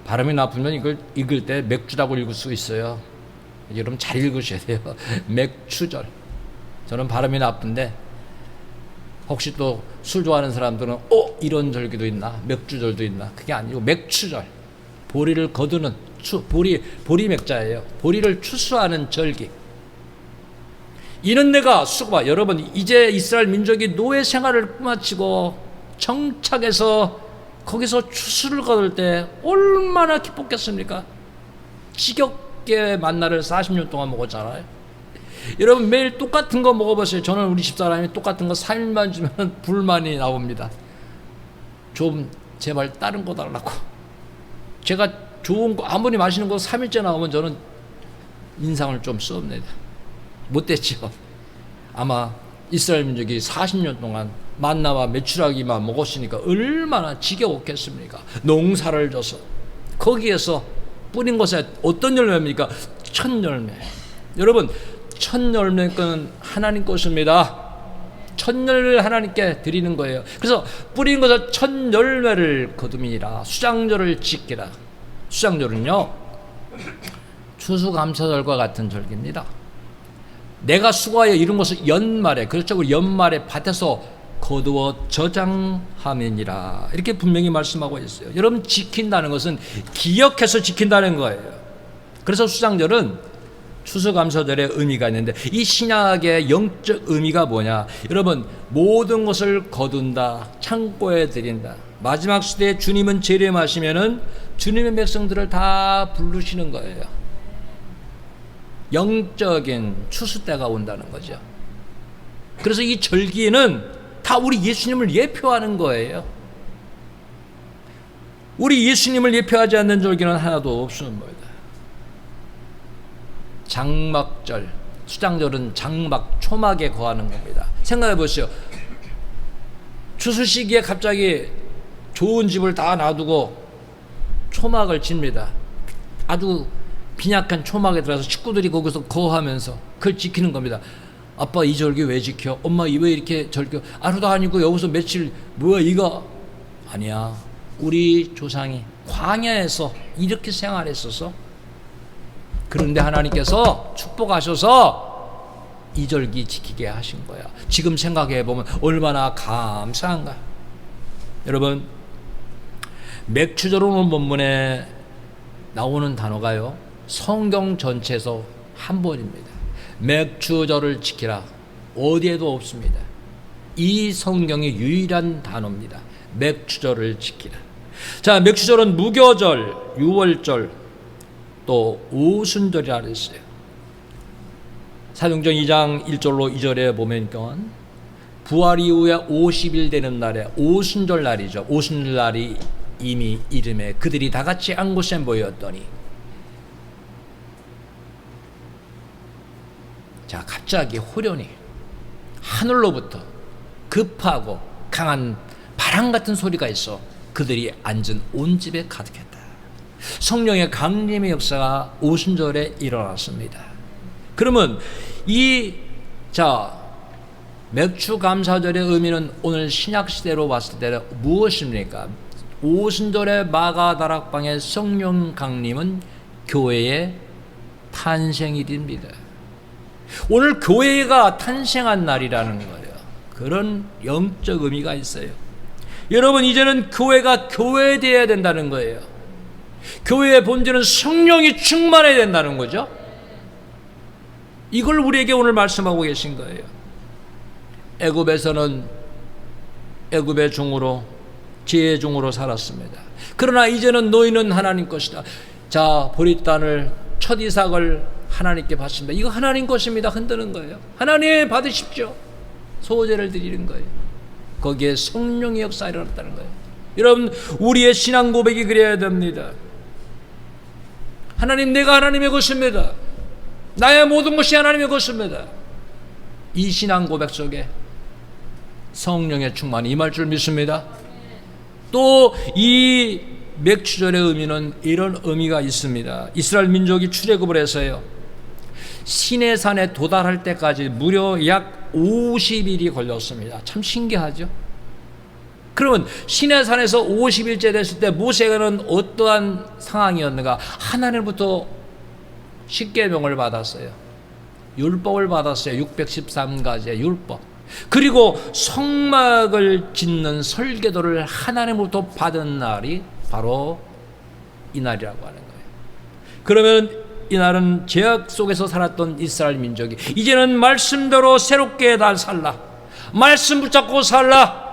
[SPEAKER 1] 발음이 나쁘면 이걸 읽을 때 맥주라고 읽을 수 있어요. 여러분 잘 읽으셔야 돼요. 맥추절. 저는 발음이 나쁜데 혹시 또 술 좋아하는 사람들은 이런 절기도 있나? 맥주절도 있나? 그게 아니고 맥추절. 보리를 거두는 보리 맥자예요. 보리를 추수하는 절기. 이는 내가 수고봐. 여러분, 이제 이스라엘 민족이 노예 생활을 마치고 정착해서 거기서 추수를 거둘 때 얼마나 기뻤겠습니까? 지겹게 만나를 40년 동안 먹었잖아요. 여러분, 매일 똑같은 거 먹어보세요. 저는 우리 집사람이 똑같은 거 3일만 주면 불만이 나옵니다. 좀 제발 다른 거 달라고. 제가 좋은 거 아무리 맛있는 거 3일째 나오면 저는 인상을 좀 씁니다. 못됐죠. 아마 이스라엘 민족이 40년 동안 만나와 메추라기만 먹었으니까 얼마나 지겨웠겠습니까? 농사를 져서 거기에서 뿌린 것에 어떤 열매입니까? 첫 열매. 여러분, 첫 열매는 하나님 것입니다. 첫 열매를 하나님께 드리는 거예요. 그래서 뿌린 것에 첫 열매를 거둠이라. 수장절을 지키라. 수장절은요, 추수감사절과 같은 절기입니다. 내가 수고하여 이룬 것을 연말에, 그렇죠, 우리 연말에 밭에서 거두어 저장하면이라. 이렇게 분명히 말씀하고 있어요. 여러분, 지킨다는 것은 기억해서 지킨다는 거예요. 그래서 수장절은 추수감사절의 의미가 있는데, 이 신약의 영적 의미가 뭐냐? 여러분, 모든 것을 거둔다, 창고에 드린다. 마지막 시대에 주님은 재림하시면은 주님의 백성들을 다 부르시는 거예요. 영적인 추수 때가 온다는 거죠. 그래서 이 절기는 다 우리 예수님을 예표하는 거예요. 우리 예수님을 예표하지 않는 절기는 하나도 없습니다. 장막절, 수장절은 장막, 초막에 거하는 겁니다. 생각해 보시오. 추수 시기에 갑자기 좋은 집을 다 놔두고 초막을 짓니다. 아주 빈약한 초막에 들어가서 식구들이 거기서 거하면서 그걸 지키는 겁니다. 아빠, 이 절기 왜 지켜? 엄마, 왜 이렇게 절기? 하루도 아니고 여기서 며칠, 뭐야 이거? 아니야. 우리 조상이 광야에서 이렇게 생활했어서, 그런데 하나님께서 축복하셔서 이 절기 지키게 하신 거야. 지금 생각해 보면 얼마나 감사한가. 여러분, 맥추절 오는 본문에 나오는 단어가요, 성경 전체에서 한 번입니다. 맥추절을 지키라. 어디에도 없습니다. 이 성경의 유일한 단어입니다. 맥추절을 지키라. 자, 맥추절은 무교절, 유월절, 또 오순절이라 그랬어요. 사도행전 2장 1절로 2절에 보면 부활 이후에 50일 되는 날에 오순절 날이죠. 오순절 날이 이미 이름에 그들이 다 같이 한 곳에 모였더니, 자, 갑자기 호련히 하늘로부터 급하고 강한 바람 같은 소리가 있어 그들이 앉은 온 집에 가득했다. 성령의 강림의 역사가 오순절에 일어났습니다. 그러면 맥추감사절의 의미는 오늘 신약시대로 봤을 때 무엇입니까? 오순절의 마가다락방의 성령 강림은 교회의 탄생일입니다. 오늘 교회가 탄생한 날이라는 거예요. 그런 영적 의미가 있어요. 여러분, 이제는 교회가 교회되어야 된다는 거예요. 교회의 본질은 성령이 충만해야 된다는 거죠. 이걸 우리에게 오늘 말씀하고 계신 거예요. 애굽에서는 애굽의 종으로, 지혜의 종으로 살았습니다. 그러나 이제는 너희는 하나님 것이다. 자, 보리단을, 첫 이삭을 하나님께 받습니다. 이거 하나님 것입니다. 흔드는 거예요. 하나님 받으십시오. 소제를 드리는 거예요. 거기에 성령의 역사가 일어났다는 거예요. 여러분, 우리의 신앙 고백이 그래야 됩니다. 하나님, 내가 하나님의 것입니다. 나의 모든 것이 하나님의 것입니다. 이 신앙 고백 속에 성령의 충만이 임할 줄 믿습니다. 또 이 맥추절의 의미는 이런 의미가 있습니다. 이스라엘 민족이 출애굽을 해서요, 시내산에 도달할 때까지 무려 약 50일이 걸렸습니다. 참 신기하죠? 그러면 시내산에서 50일째 됐을 때 모세는 어떠한 상황이었는가? 하나님부터 십계명을 받았어요. 율법을 받았어요. 613가지의 율법. 그리고 성막을 짓는 설계도를 하나님으로부터 받은 날이 바로 이 날이라고 하는 거예요. 그러면 이날은 죄악 속에서 살았던 이스라엘 민족이 이제는 말씀대로 새롭게 다 살라. 말씀 붙잡고 살라.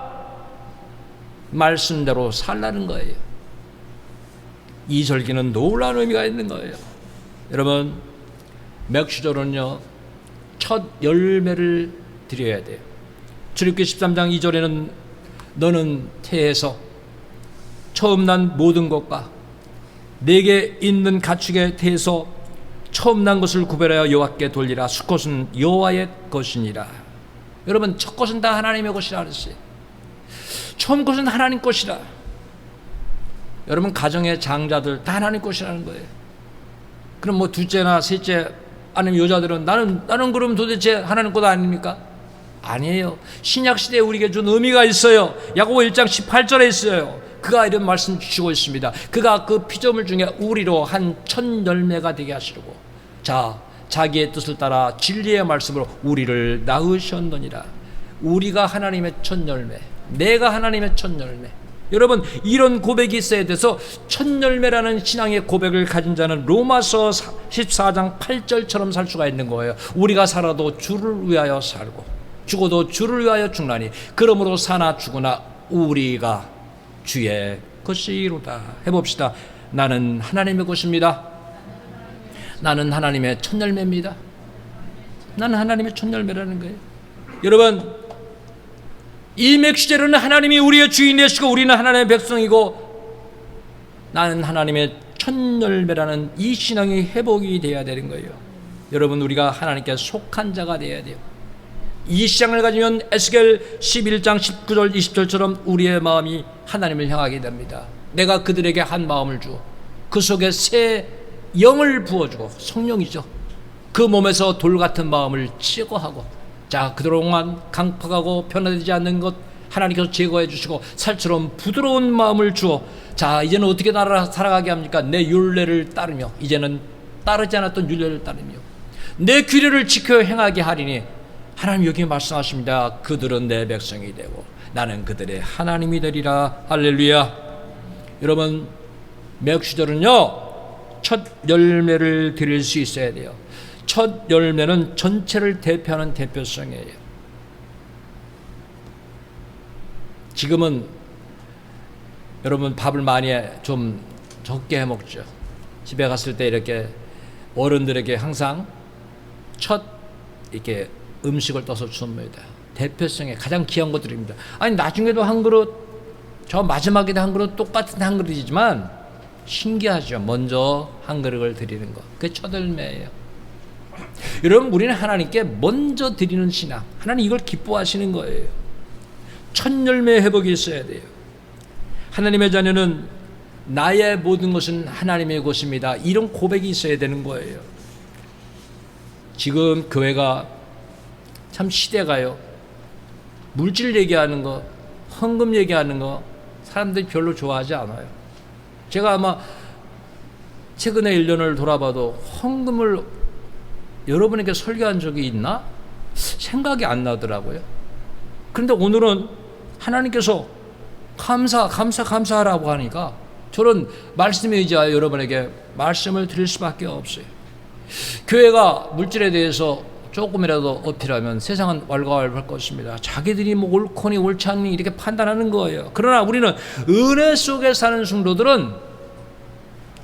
[SPEAKER 1] 말씀대로 살라는 거예요. 이 절기는 놀라운 의미가 있는 거예요. 여러분, 맥주절은요, 첫 열매를 드려야 돼요. 출애굽기 13장 2절에는 너는 태에서 처음 난 모든 것과 내게 있는 가축의 태에서 처음 난 것을 구별하여 여호와께 돌리라. 수컷은 여호와의 것이니라. 여러분, 첫 것은 다 하나님의 것이라 그랬어요. 처음 것은 하나님 것이라. 여러분, 가정의 장자들 다 하나님 것이라는 거예요. 그럼 뭐 둘째나 셋째 아니면 여자들은 나는 그럼 도대체 하나님 것 아닙니까? 아니에요. 신약시대에 우리에게 준 의미가 있어요. 야고보 1장 18절에 있어요. 그가 이런 말씀 주시고 있습니다. 그가 그 피조물 중에 우리로 한 첫 열매가 되게 하시려고 자기의 뜻을 따라 진리의 말씀으로 우리를 낳으셨느니라. 우리가 하나님의 첫 열매, 내가 하나님의 첫 열매. 여러분, 이런 고백이 있어야 돼서 첫 열매라는 신앙의 고백을 가진 자는 로마서 14장 8절처럼 살 수가 있는 거예요. 우리가 살아도 주를 위하여 살고 죽어도 주를 위하여 죽나니 그러므로 사나 죽으나 우리가 주의 것이로다. 해봅시다. 나는 하나님의 것입니다. 나는 하나님의 첫 열매입니다. 나는 하나님의 첫 열매라는 거예요. 여러분, 이 맥주제로는 하나님이 우리의 주인 되시고 우리는 하나님의 백성이고 나는 하나님의 첫 열매라는 이 신앙이 회복이 되어야 되는 거예요. 여러분, 우리가 하나님께 속한 자가 되어야 돼요. 이 신앙을 가지면 에스겔 11장 19절 20절처럼 우리의 마음이 하나님을 향하게 됩니다. 내가 그들에게 한 마음을 주어 그 속에 새 영을 부어주고, 성령이죠. 그 몸에서 돌 같은 마음을 제거하고, 자, 그동안 강팍하고 변화되지 않는 것 하나님께서 제거해 주시고 살처럼 부드러운 마음을 주어, 자, 이제는 어떻게 살아가게 합니까? 내 율례를 따르며, 이제는 따르지 않았던 율례를 따르며 내 규례를 지켜 행하게 하리니, 하나님 여기 말씀하십니다. 그들은 내 백성이 되고 나는 그들의 하나님이 되리라. 할렐루야. 여러분, 맥주절은요, 첫 열매를 드릴 수 있어야 돼요. 첫 열매는 전체를 대표하는 대표성이에요. 지금은 여러분 밥을 많이 좀 적게 해 먹죠. 집에 갔을 때 이렇게 어른들에게 항상 첫 이렇게 음식을 떠서 줍니다. 대표성의 가장 귀한 것들입니다. 아니, 나중에도 한 그릇, 저 마지막에도 한 그릇, 똑같은 한 그릇이지만 신기하죠. 먼저 한 그릇을 드리는 것, 그게 첫 열매예요. 여러분, 우리는 하나님께 먼저 드리는 신앙, 하나님 이걸 기뻐하시는 거예요. 첫 열매 회복이 있어야 돼요. 하나님의 자녀는 나의 모든 것은 하나님의 것입니다. 이런 고백이 있어야 되는 거예요. 지금 교회가 참 시대가요, 물질 얘기하는 거, 헌금 얘기하는 거 사람들이 별로 좋아하지 않아요. 제가 아마 최근에 1년을 돌아봐도 헌금을 여러분에게 설교한 적이 있나? 생각이 안 나더라고요. 그런데 오늘은 하나님께서 감사하라고 하니까 저는 말씀에 의지하여 여러분에게 말씀을 드릴 수밖에 없어요. 교회가 물질에 대해서 조금이라도 어필하면 세상은 왈가왈부할 것입니다. 자기들이 뭐 옳거니 옳지 않니 이렇게 판단하는 거예요. 그러나 우리는 은혜 속에 사는 성도들은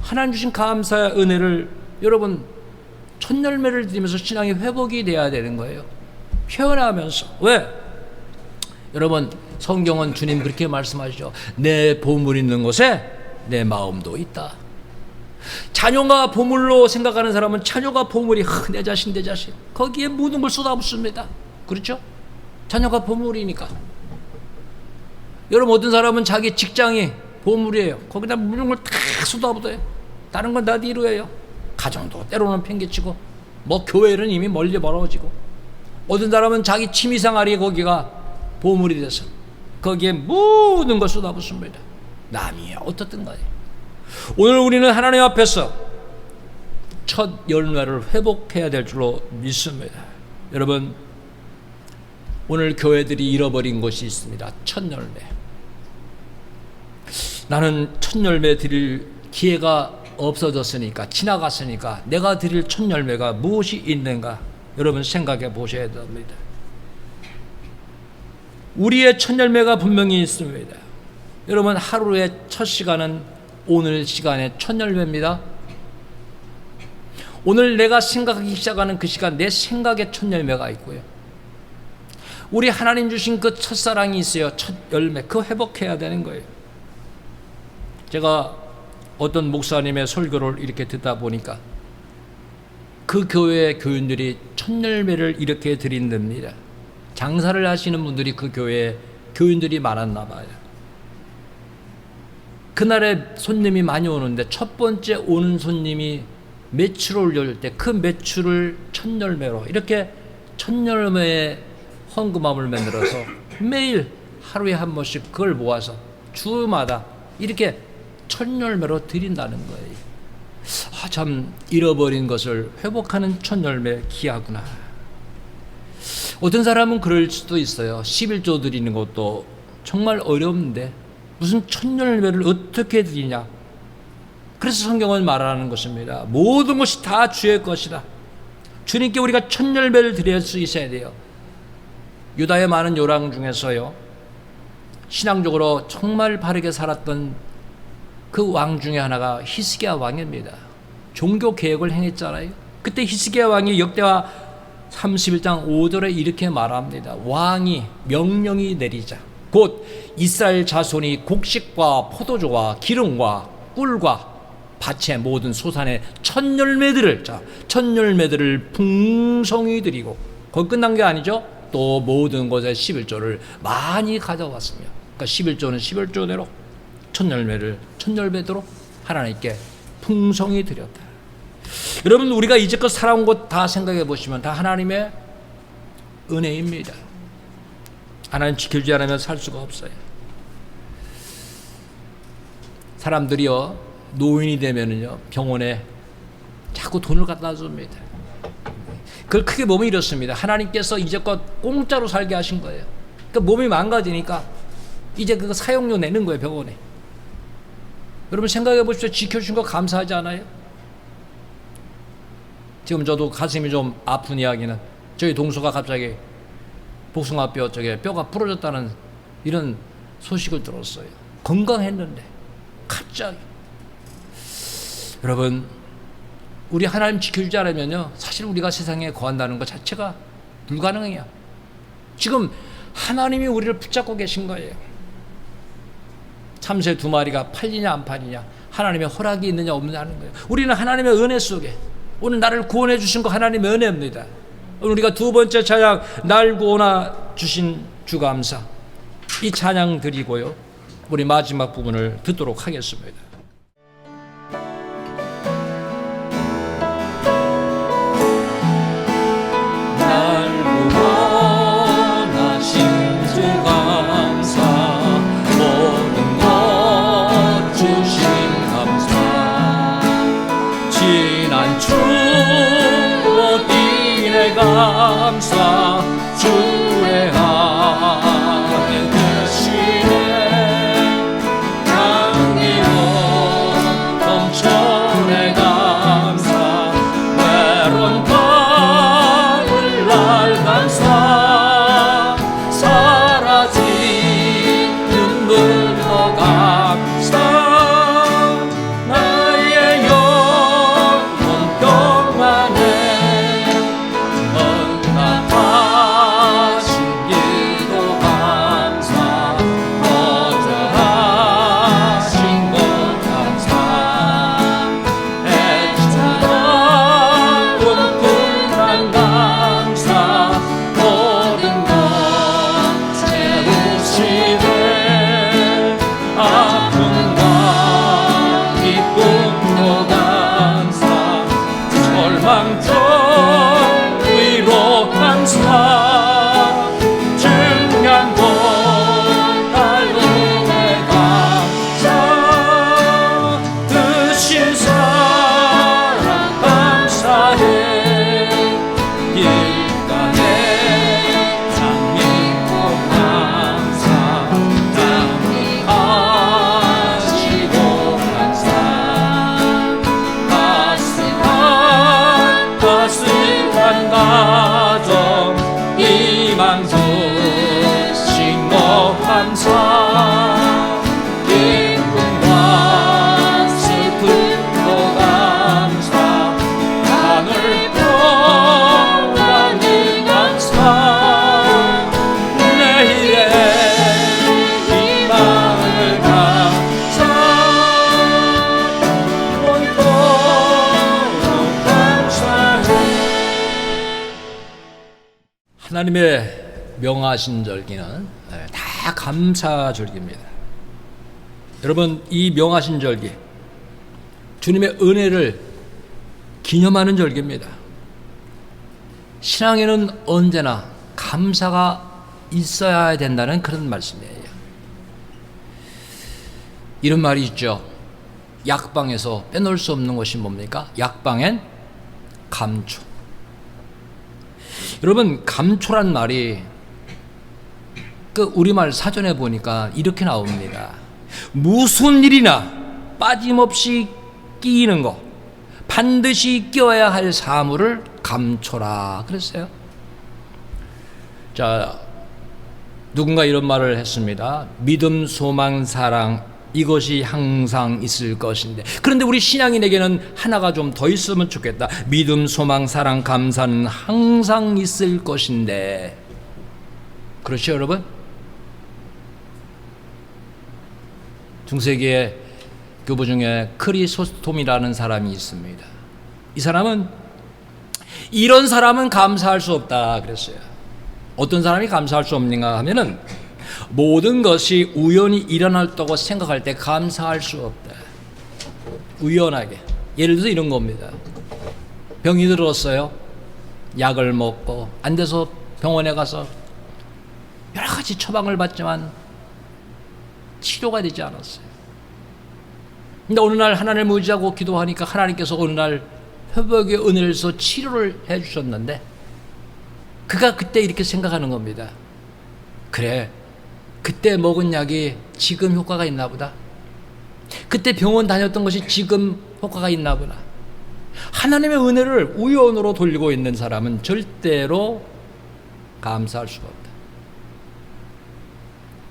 [SPEAKER 1] 하나님 주신 감사의 은혜를, 여러분, 첫 열매를 드리면서 신앙이 회복이 돼야 되는 거예요. 표현하면서. 왜? 여러분, 성경은 주님 그렇게 말씀하시죠. 내 보물 있는 곳에 내 마음도 있다. 자녀가 보물로 생각하는 사람은 자녀가 보물이, 내 자신 거기에 모든 걸 쏟아붓습니다. 그렇죠? 자녀가 보물이니까. 여러분, 어떤 사람은 자기 직장이 보물이에요. 거기다 모든 걸 다 쏟아붓어요. 다른 건 다 뒤로해요. 가정도 때로는 팽개치고, 뭐 교회는 이미 멀리 멀어지고, 어떤 사람은 자기 취미생활이 거기가 보물이 돼서 거기에 모든 걸 쏟아붓습니다. 남이 어떻든 간에. 오늘 우리는 하나님 앞에서 첫 열매를 회복해야 될 줄로 믿습니다. 여러분, 오늘 교회들이 잃어버린 것이 있습니다. 첫 열매. 나는 첫 열매 드릴 기회가 없어졌으니까, 지나갔으니까 내가 드릴 첫 열매가 무엇이 있는가? 여러분 생각해 보셔야 됩니다. 우리의 첫 열매가 분명히 있습니다. 여러분, 하루의 첫 시간은 오늘 시간의 첫 열매입니다. 오늘 내가 생각하기 시작하는 그 시간, 내 생각의 첫 열매가 있고요. 우리 하나님 주신 그 첫사랑이 있어요. 첫 열매, 그거 회복해야 되는 거예요. 제가 어떤 목사님의 설교를 이렇게 듣다 보니까 그 교회의 교인들이 첫 열매를 이렇게 드린답니다. 장사를 하시는 분들이 그 교회에 교인들이 많았나 봐요. 그날에 손님이 많이 오는데 첫 번째 오는 손님이 매출을 올릴 때 그 매출을 첫 열매로, 이렇게 첫 열매의 헌금함을 만들어서 매일 하루에 한 번씩 그걸 모아서 주마다 이렇게 첫 열매로 드린다는 거예요. 참, 잃어버린 것을 회복하는 첫 열매 귀하구나. 어떤 사람은 그럴 수도 있어요. 11조 드리는 것도 정말 어려운데 무슨 첫 열매를 어떻게 드리냐. 그래서 성경은 말하는 것입니다. 모든 것이 다 주의 것이다. 주님께 우리가 첫 열매를 드릴 수 있어야 돼요. 유다의 많은 요랑 중에서요, 신앙적으로 정말 바르게 살았던 그 왕 중에 하나가 히스기야 왕입니다. 종교 개혁을 행했잖아요. 그때 히스기야 왕이 역대하 31장 5절에 이렇게 말합니다. 왕이 명령이 내리자 곧 이스라엘 자손이 곡식과 포도주와 기름과 꿀과 밭의 모든 소산의 첫 열매들을, 첫 열매들을 풍성히 드리고, 거기 끝난 게 아니죠. 또 모든 것의 11조를 많이 가져왔으며, 그러니까 11조는 11조대로 첫 열매를 첫 열매대로 하나님께 풍성히 드렸다. 여러분, 우리가 이제껏 살아온 것 다 생각해 보시면 다 하나님의 은혜입니다. 하나님 지켜주지 않으면 살 수가 없어요. 사람들이요, 노인이 되면은요, 병원에 자꾸 돈을 갖다 줍니다. 그걸 크게 보면 이렇습니다. 하나님께서 이제껏 공짜로 살게 하신 거예요. 그러니까 몸이 망가지니까 이제 그거 사용료 내는 거예요, 병원에. 여러분 생각해 보십시오. 지켜주신 거 감사하지 않아요? 지금 저도 가슴이 좀 아픈 이야기는, 저희 동서가 갑자기 복숭아뼈 쪽에 뼈가 부러졌다는 이런 소식을 들었어요. 건강했는데 갑자기. 여러분, 우리 하나님 지켜주지 않으면요, 사실 우리가 세상에 거한다는 것 자체가 불가능해요. 지금 하나님이 우리를 붙잡고 계신 거예요. 참새 2마리가 팔리냐 안 팔리냐, 하나님의 허락이 있느냐 없느냐는 거예요. 우리는 하나님의 은혜 속에, 오늘 나를 구원해 주신 거 하나님의 은혜입니다. 우리가 두 번째 찬양, 날 구원하 주신 주 감사, 이 찬양 드리고요, 우리 마지막 부분을 듣도록 하겠습니다.
[SPEAKER 2] 감사 주의 안에 계시네. 강림원
[SPEAKER 1] 하나님의 명하신 절기는 다 감사 절기입니다. 여러분, 이 명하신 절기, 주님의 은혜를 기념하는 절기입니다. 신앙에는 언제나 감사가 있어야 된다는 그런 말씀이에요. 이런 말이 있죠. 약방에서 빼놓을 수 없는 것이 뭡니까? 약방엔 감초. 여러분, 감초란 말이 그 우리말 사전에 보니까 이렇게 나옵니다. 무슨 일이나 빠짐없이 끼이는 거, 반드시 끼어야 할 사물을 감초라 그랬어요. 자, 누군가 이런 말을 했습니다. 믿음, 소망, 사랑, 이것이 항상 있을 것인데, 그런데 우리 신앙인에게는 하나가 좀 더 있으면 좋겠다. 믿음, 소망, 사랑, 감사는 항상 있을 것인데, 그렇죠 여러분? 중세기의 교부 중에 크리소스톰이라는 사람이 있습니다. 이 사람은 이런 사람은 감사할 수 없다 그랬어요. 어떤 사람이 감사할 수 없는가 하면은 모든 것이 우연히 일어났다고 생각할 때 감사할 수 없다. 우연하게. 예를 들어서 이런 겁니다. 병이 들었어요. 약을 먹고 안 돼서 병원에 가서 여러 가지 처방을 받지만 치료가 되지 않았어요. 근데 어느 날 하나님을 의지하고 기도하니까 하나님께서 어느 날 회복의 은혜를 써 치료를 해 주셨는데, 그가 그때 이렇게 생각하는 겁니다. 그래, 그때 먹은 약이 지금 효과가 있나 보다. 그때 병원 다녔던 것이 지금 효과가 있나 보다. 하나님의 은혜를 우연으로 돌리고 있는 사람은 절대로 감사할 수가 없다.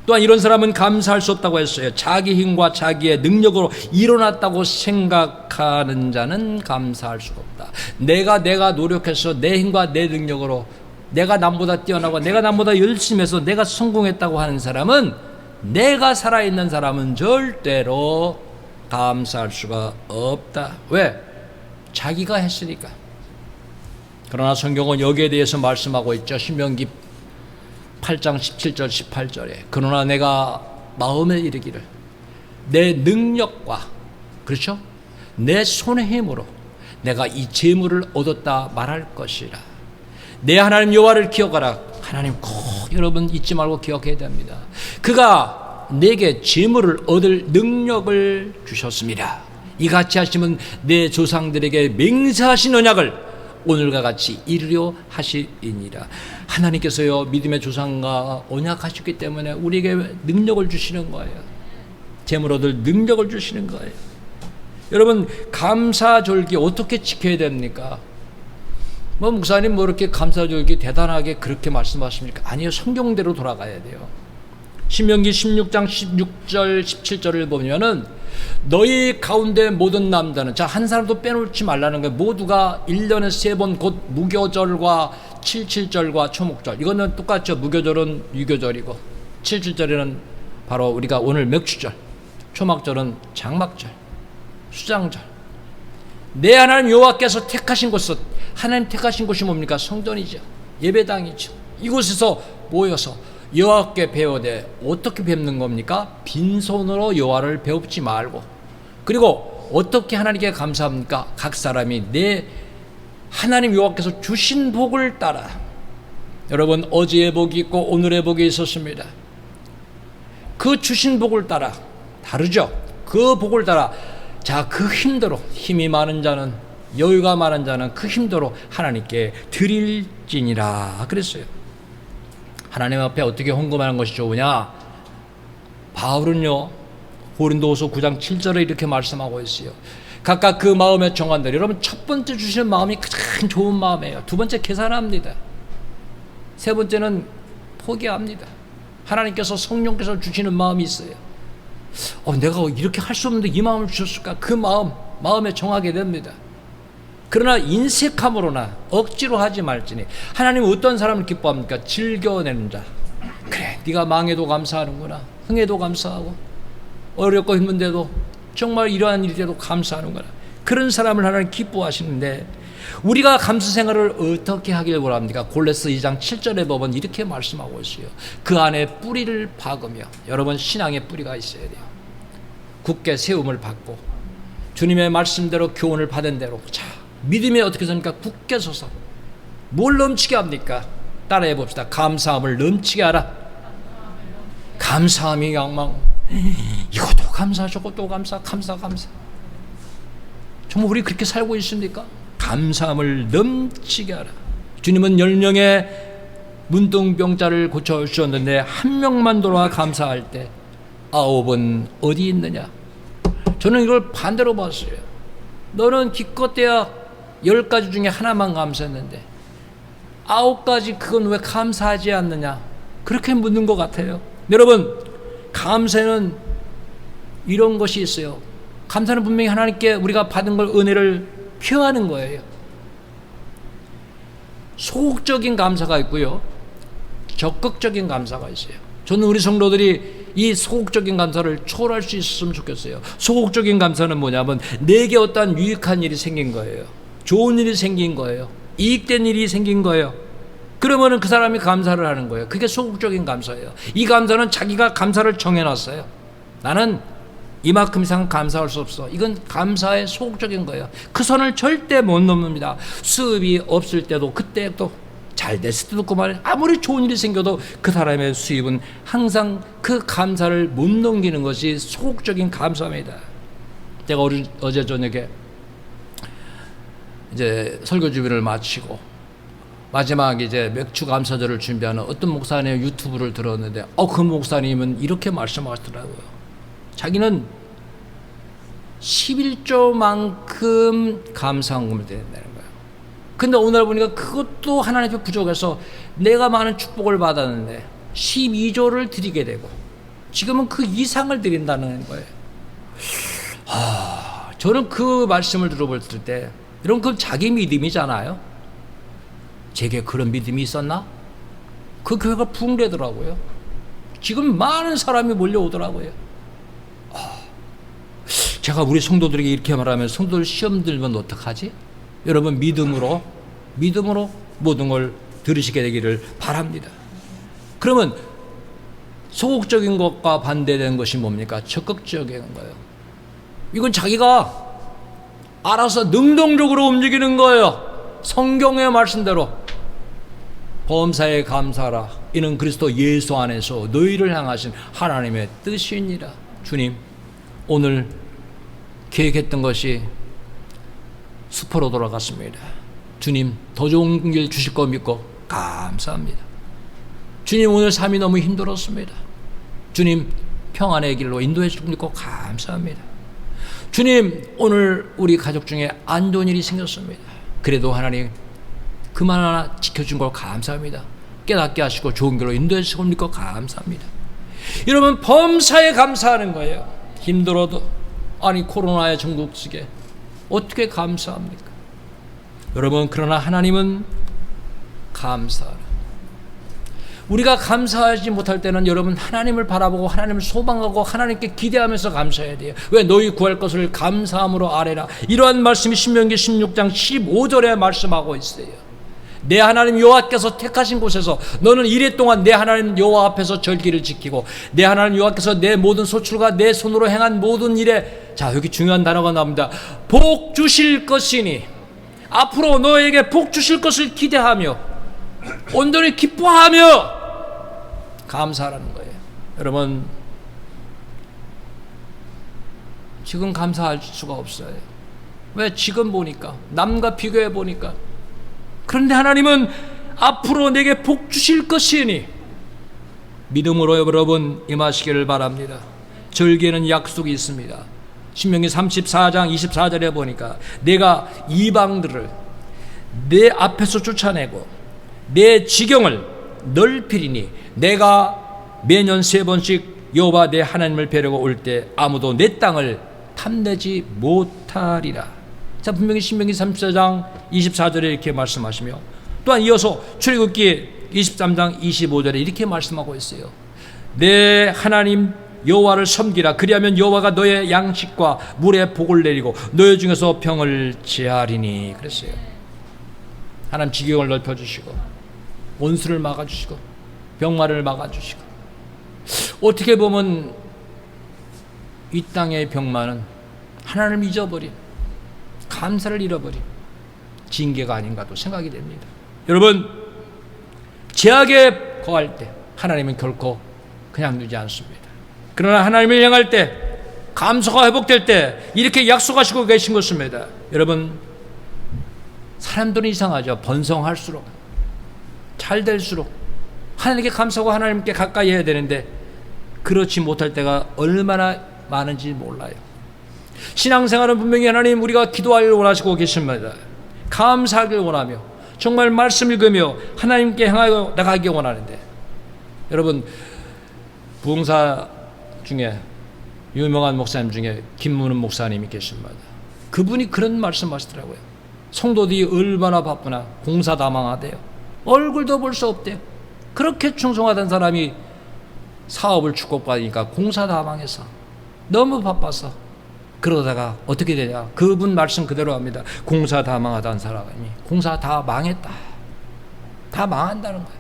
[SPEAKER 1] 또한 이런 사람은 감사할 수 없다고 했어요. 자기 힘과 자기의 능력으로 일어났다고 생각하는 자는 감사할 수가 없다. 내가 노력해서 내 힘과 내 능력으로 내가 남보다 뛰어나고 내가 남보다 열심히 해서 내가 성공했다고 하는 사람은, 내가 살아있는 사람은 절대로 감사할 수가 없다. 왜? 자기가 했으니까. 그러나 성경은 여기에 대해서 말씀하고 있죠. 신명기 8장 17절 18절에 그러나 내가 마음에 이르기를 내 능력과, 그렇죠? 내 손의 힘으로 내가 이 재물을 얻었다 말할 것이라. 내 하나님 여호와를 기억하라. 하나님 꼭 여러분 잊지 말고 기억해야 됩니다. 그가 내게 재물을 얻을 능력을 주셨습니다. 이같이 하시면 내 조상들에게 맹세하신 언약을 오늘과 같이 이루려 하시니라. 하나님께서요, 믿음의 조상과 언약하셨기 때문에 우리에게 능력을 주시는 거예요. 재물 얻을 능력을 주시는 거예요. 여러분, 감사절기 어떻게 지켜야 됩니까? 목사님 이렇게 감사절기 대단하게 그렇게 말씀하십니까? 아니요, 성경대로 돌아가야 돼요. 신명기 16장 16절 17절을 보면은 너희 가운데 모든 남자는, 자, 한 사람도 빼놓지 말라는 거예요. 모두가 1년에 3번 곧 무교절과 77절과 초목절, 이거는 똑같죠. 무교절은 유교절이고 77절에는 바로 우리가 오늘 맥주절, 초막절은 장막절, 수장절. 내 하나님 여호와께서 택하신 곳은, 하나님 택하신 곳이 뭡니까? 성전이죠. 예배당이죠. 이곳에서 모여서 여호와께 배우되, 어떻게 뵙는 겁니까? 빈손으로 여호와를 배웁지 말고, 그리고 어떻게 하나님께 감사합니까? 각 사람이 내 하나님 여호와께서 주신 복을 따라. 여러분, 어제의 복이 있고 오늘의 복이 있었습니다. 그 주신 복을 따라, 다르죠? 그 복을 따라, 자, 그 힘대로, 힘이 많은 자는, 여유가 많은 자는 그 힘대로 하나님께 드릴지니라 그랬어요. 하나님 앞에 어떻게 헌금하는 것이 좋으냐? 바울은요, 고린도후서 9장 7절에 이렇게 말씀하고 있어요. 각각 그 마음에 정한 대로. 여러분, 첫 번째 주시는 마음이 가장 좋은 마음이에요. 두 번째 계산합니다. 세 번째는 포기합니다. 하나님께서, 성령께서 주시는 마음이 있어요. 내가 이렇게 할 수 없는데 이 마음을 주셨을까? 그 마음에 정하게 됩니다. 그러나 인색함으로나 억지로 하지 말지니. 하나님은 어떤 사람을 기뻐합니까? 즐겨내는 자. 그래, 네가 망해도 감사하는구나, 흥해도 감사하고, 어렵고 힘든데도 정말 이러한 일에도 감사하는구나, 그런 사람을 하나님 기뻐하시는데, 우리가 감사 생활을 어떻게 하길 원합니까? 골로새 2장 7절에 보면 이렇게 말씀하고 있어요. 그 안에 뿌리를 박으며, 여러분 신앙의 뿌리가 있어야 돼요. 굳게 세움을 받고 주님의 말씀대로 교훈을 받은 대로, 자, 믿음이 어떻게 섭니까? 굳게 서서 뭘 넘치게 합니까? 따라해 봅시다. 감사함을 넘치게 하라. 감사함이 양망. 이것도 감사, 저것도 감사, 감사. 정말 우리 그렇게 살고 있습니까? 감사함을 넘치게 하라. 주님은 10명의 문둥병자를 고쳐주셨는데 한 명만 돌아와 감사할 때 9은 어디 있느냐? 저는 이걸 반대로 봤어요. 너는 기껏해야 10가지 중에 하나만 감사했는데 9가지 그건 왜 감사하지 않느냐? 그렇게 묻는 것 같아요. 여러분, 감사는 이런 것이 있어요. 감사는 분명히 하나님께 우리가 받은 걸 은혜를 표하는 거예요. 소극적인 감사가 있고요, 적극적인 감사가 있어요. 저는 우리 성도들이 이 소극적인 감사를 초월할 수 있었으면 좋겠어요. 소극적인 감사는 뭐냐면 내게 어떠한 유익한 일이 생긴 거예요. 좋은 일이 생긴 거예요. 이익된 일이 생긴 거예요. 그러면은 그 사람이 감사를 하는 거예요. 그게 소극적인 감사예요. 이 감사는 자기가 감사를 정해놨어요. 나는 이만큼 이상 감사할 수 없어. 이건 감사의 소극적인 거예요. 그 선을 절대 못 넘습니다. 수입이 없을 때도, 그때 또 잘 됐을 때도 그만, 아무리 좋은 일이 생겨도 그 사람의 수입은 항상 그 감사를 못 넘기는 것이 소극적인 감사입니다. 제가 어제 저녁에 이제 설교 준비를 마치고 마지막 이제 맥주 감사절을 준비하는 어떤 목사님의 유튜브를 들었는데, 그 목사님은 이렇게 말씀하시더라고요. 자기는 11조만큼 감사헌금을 드린다는 거예요. 근데 오늘 보니까 그것도 하나님 앞에 부족해서 내가 많은 축복을 받았는데 12조를 드리게 되고 지금은 그 이상을 드린다는 거예요. 저는 그 말씀을 들어볼 때, 이런 그 자기 믿음이잖아요. 제게 그런 믿음이 있었나? 그 교회가 붕괴되더라고요. 지금 많은 사람이 몰려오더라고요. 제가 우리 성도들에게 이렇게 말하면 성도들 시험 들면 어떡하지? 여러분, 믿음으로 모든 걸 들으시게 되기를 바랍니다. 그러면 소극적인 것과 반대되는 것이 뭡니까? 적극적인 거예요. 이건 자기가 알아서 능동적으로 움직이는 거예요. 성경의 말씀대로 범사에 감사하라. 이는 그리스도 예수 안에서 너희를 향하신 하나님의 뜻이니라. 주님, 오늘 계획했던 것이 수포로 돌아갔습니다. 주님, 더 좋은 길 주실 거 믿고 감사합니다. 주님, 오늘 삶이 너무 힘들었습니다. 주님, 평안의 길로 인도해 주실 거 믿고 감사합니다. 주님, 오늘 우리 가족 중에 안 좋은 일이 생겼습니다. 그래도 하나님 그만 하나 지켜준 걸 감사합니다. 깨닫게 하시고 좋은 길로 인도해 주실 거 믿고 감사합니다. 여러분, 범사에 감사하는 거예요. 힘들어도, 아니 코로나의 전국지게 어떻게 감사합니까? 여러분, 그러나 하나님은 감사하라. 우리가 감사하지 못할 때는 여러분, 하나님을 바라보고 하나님을 소망하고 하나님께 기대하면서 감사해야 돼요. 왜? 너희 구할 것을 감사함으로 아뢰라. 이러한 말씀이 신명기 16장 15절에 말씀하고 있어요. 내 하나님 여호와께서 택하신 곳에서 너는 이래 동안 내 하나님 여호와 앞에서 절기를 지키고 내 하나님 여호와께서 내 모든 소출과 내 손으로 행한 모든 일에, 자, 여기 중요한 단어가 나옵니다. 복 주실 것이니, 앞으로 너에게 복 주실 것을 기대하며 온전히 기뻐하며 감사하라는 거예요. 여러분, 지금 감사할 수가 없어요. 왜? 지금 보니까, 남과 비교해 보니까. 그런데 하나님은 앞으로 내게 복 주실 것이니 믿음으로 여러분 임하시기를 바랍니다. 절기에는 약속이 있습니다. 신명기 34장 24절에 보니까 내가 이방들을 내 앞에서 쫓아내고 내 지경을 넓히리니 내가 매년 3번씩 여호와 내 하나님을 뵈려고 올 때 아무도 내 땅을 탐내지 못하리라. 자, 분명히 신명기 34장 24절에 이렇게 말씀하시며, 또한 이어서 출애굽기 23장 25절에 이렇게 말씀하고 있어요. 내 하나님 여호와를 섬기라. 그리하면 여호와가 너의 양식과 물의 복을 내리고 너희 중에서 병을 제하리니. 그랬어요. 하나님 지경을 넓혀주시고 원수를 막아주시고 병마를 막아주시고, 어떻게 보면 이 땅의 병마는 하나님을 잊어버린, 감사를 잃어버린 징계가 아닌가도 생각이 됩니다. 여러분, 죄악에 거할 때 하나님은 결코 그냥 두지 않습니다. 그러나 하나님을 향할 때, 감사가 회복될 때 이렇게 약속하시고 계신 것입니다. 여러분, 사람들은 이상하죠. 번성할수록, 잘 될수록 하나님께 감사하고 하나님께 가까이 해야 되는데 그렇지 못할 때가 얼마나 많은지 몰라요. 신앙생활은 분명히 하나님 우리가 기도하기를 원하시고 계십니다. 감사하기를 원하며 정말 말씀 읽으며 하나님께 향하여 나가기 원하는데, 여러분, 부흥사 중에 유명한 목사님 중에 김문은 목사님이 계십니다. 그분이 그런 말씀 하시더라고요. 성도들이 얼마나 바쁘나 공사 다 망하대요. 얼굴도 볼 수 없대요. 그렇게 충성하던 사람이 사업을 축복받으니까 공사 다 망해서 너무 바빠서, 그러다가 어떻게 되냐, 그분 말씀 그대로 합니다. 공사 다 망하던 사람이 공사 다 망했다, 다 망한다는 거예요.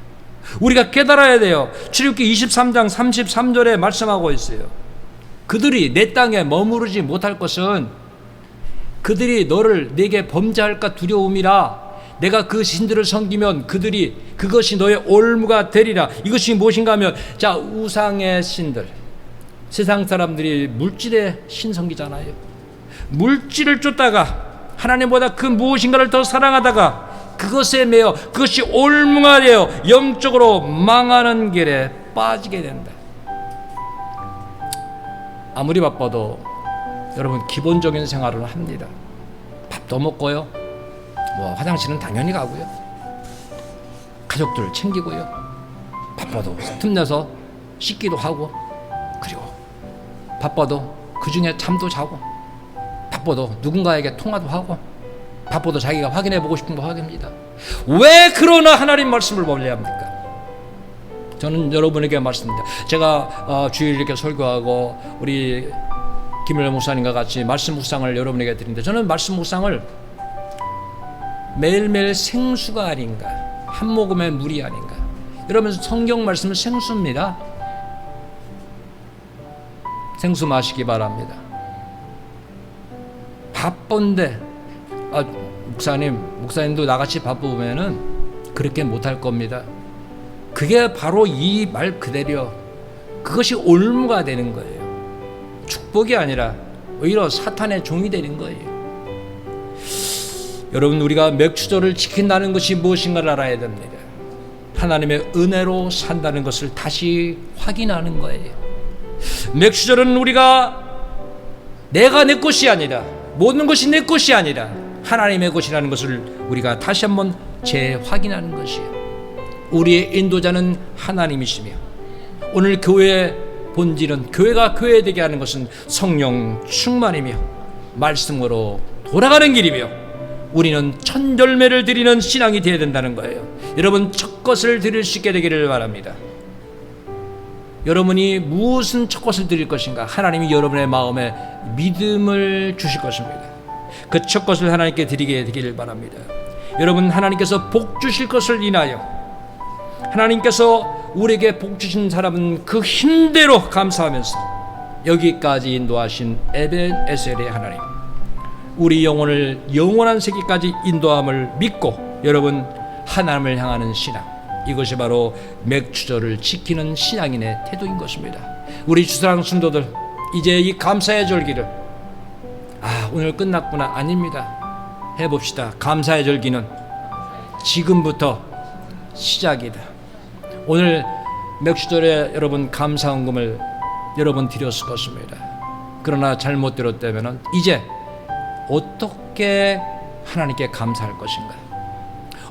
[SPEAKER 1] 우리가 깨달아야 돼요. 출애굽기 23장 33절에 말씀하고 있어요. 그들이 내 땅에 머무르지 못할 것은 그들이 너를 내게 범죄할까 두려움이라. 내가 그 신들을 섬기면 그것이 너의 올무가 되리라. 이것이 무엇인가 하면, 자, 우상의 신들, 세상 사람들이 물질의 신 섬기잖아요. 물질을 쫓다가 하나님보다 그 무엇인가를 더 사랑하다가 그것에 매여 그것이 올무가 되어 영적으로 망하는 길에 빠지게 된다. 아무리 바빠도 여러분 기본적인 생활을 합니다. 밥도 먹고요, 화장실은 당연히 가고요, 가족들 챙기고요, 바빠도 틈내서 씻기도 하고, 그리고 바빠도 그 중에 잠도 자고, 바빠도 누군가에게 통화도 하고, 바빠도 자기가 확인해 보고 싶은 거 확인합니다. 왜 그러나 하나님 말씀을 멀리합니까? 저는 여러분에게 말씀드립니다. 제가 주일 이렇게 설교하고 우리 김일호 목사님과 같이 말씀 묵상을 여러분에게 드리는데, 저는 말씀 묵상을 매일매일 생수가 아닌가, 한 모금의 물이 아닌가. 여러분, 성경 말씀은 생수입니다. 생수 마시기 바랍니다. 바쁜데, 목사님도 나같이 바쁘면은 그렇게 못할 겁니다. 그게 바로 이 말 그대로 그것이 올무가 되는 거예요. 축복이 아니라 오히려 사탄의 종이 되는 거예요. 여러분, 우리가 맥주절을 지킨다는 것이 무엇인가를 알아야 됩니다. 하나님의 은혜로 산다는 것을 다시 확인하는 거예요. 맥주절은 우리가 내가 내 것이 아니라, 모든 것이 내 것이 아니라 하나님의 것이라는 것을 우리가 다시 한번 재확인하는 것이에요. 우리의 인도자는 하나님이시며, 오늘 교회의 본질은, 교회가 교회되게 하는 것은 성령 충만이며 말씀으로 돌아가는 길이며, 우리는 천절매를 드리는 신앙이 되어야 된다는 거예요. 여러분, 첫 것을 드릴 수 있게 되기를 바랍니다. 여러분이 무슨 첫 것을 드릴 것인가? 하나님이 여러분의 마음에 믿음을 주실 것입니다. 그 첫 것을 하나님께 드리게 되기를 바랍니다. 여러분, 하나님께서 복 주실 것을 인하여, 하나님께서 우리에게 복 주신 사람은 그 힘대로 감사하면서 여기까지 인도하신 에벤에셀의 하나님, 우리 영혼을 영원한 세계까지 인도함을 믿고, 여러분, 하나님을 향하는 신앙, 이것이 바로 맥주절을 지키는 신앙인의 태도인 것입니다. 우리 주사랑 순도들, 이제 이 감사의 절기를, 오늘 끝났구나, 아닙니다. 해봅시다. 감사의 절기는 지금부터 시작이다. 오늘 맥주절에 여러분 감사헌금을 여러분 드렸을 것입니다. 그러나 잘못 드렸다면 이제 어떻게 하나님께 감사할 것인가?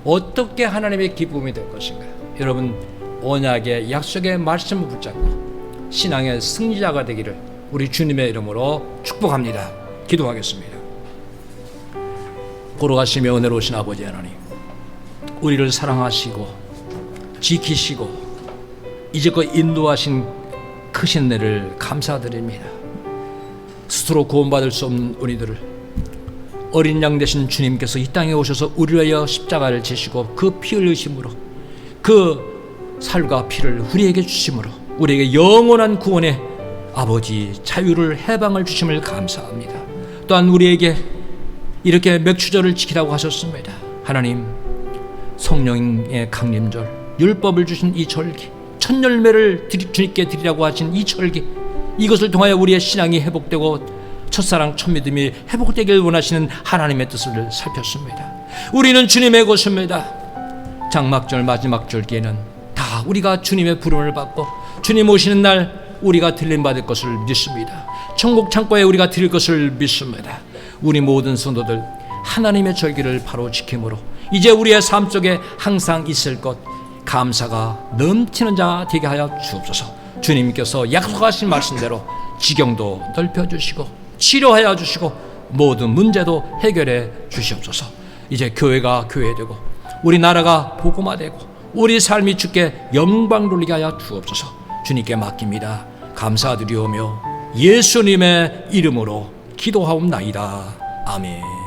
[SPEAKER 1] 어떻게 하나님의 기쁨이 될 것인가? 여러분, 언약의 약속의 말씀을 붙잡고 신앙의 승리자가 되기를 우리 주님의 이름으로 축복합니다. 기도하겠습니다. 걸어가시며 은혜로우신 아버지 하나님, 우리를 사랑하시고 지키시고 이제껏 인도하신 크신 은혜를 감사드립니다. 스스로 구원받을 수 없는 우리들을 어린 양 되신 주님께서 이 땅에 오셔서 우리를 위하여 십자가를 지시고 그 피 흘리심으로 그 살과 피를 우리에게 주심으로 우리에게 영원한 구원의 아버지 자유를 해방을 주심을 감사합니다. 또한 우리에게 이렇게 맥추절을 지키라고 하셨습니다. 하나님, 성령의 강림절, 율법을 주신 이 절기, 첫 열매를 주님께 드리라고 하신 이 절기, 이것을 통하여 우리의 신앙이 회복되고 첫사랑 첫믿음이 회복되길 원하시는 하나님의 뜻을 살폈습니다. 우리는 주님의 것입니다. 장막절 마지막 절기에는 다 우리가 주님의 부름을 받고 주님 오시는 날 우리가 들림받을 것을 믿습니다. 천국 창고에 우리가 드릴 것을 믿습니다. 우리 모든 성도들 하나님의 절기를 바로 지킴으로 이제 우리의 삶 속에 항상 있을 것, 감사가 넘치는 자 되게 하여 주옵소서. 주님께서 약속하신 말씀대로 지경도 넓혀주시고 치료하여 주시고 모든 문제도 해결해 주시옵소서. 이제 교회가 교회되고 우리나라가 복음화되고 우리 삶이 주께 영광 돌리게 하여 주옵소서. 주님께 맡깁니다. 감사드리오며 예수님의 이름으로 기도하옵나이다. 아멘.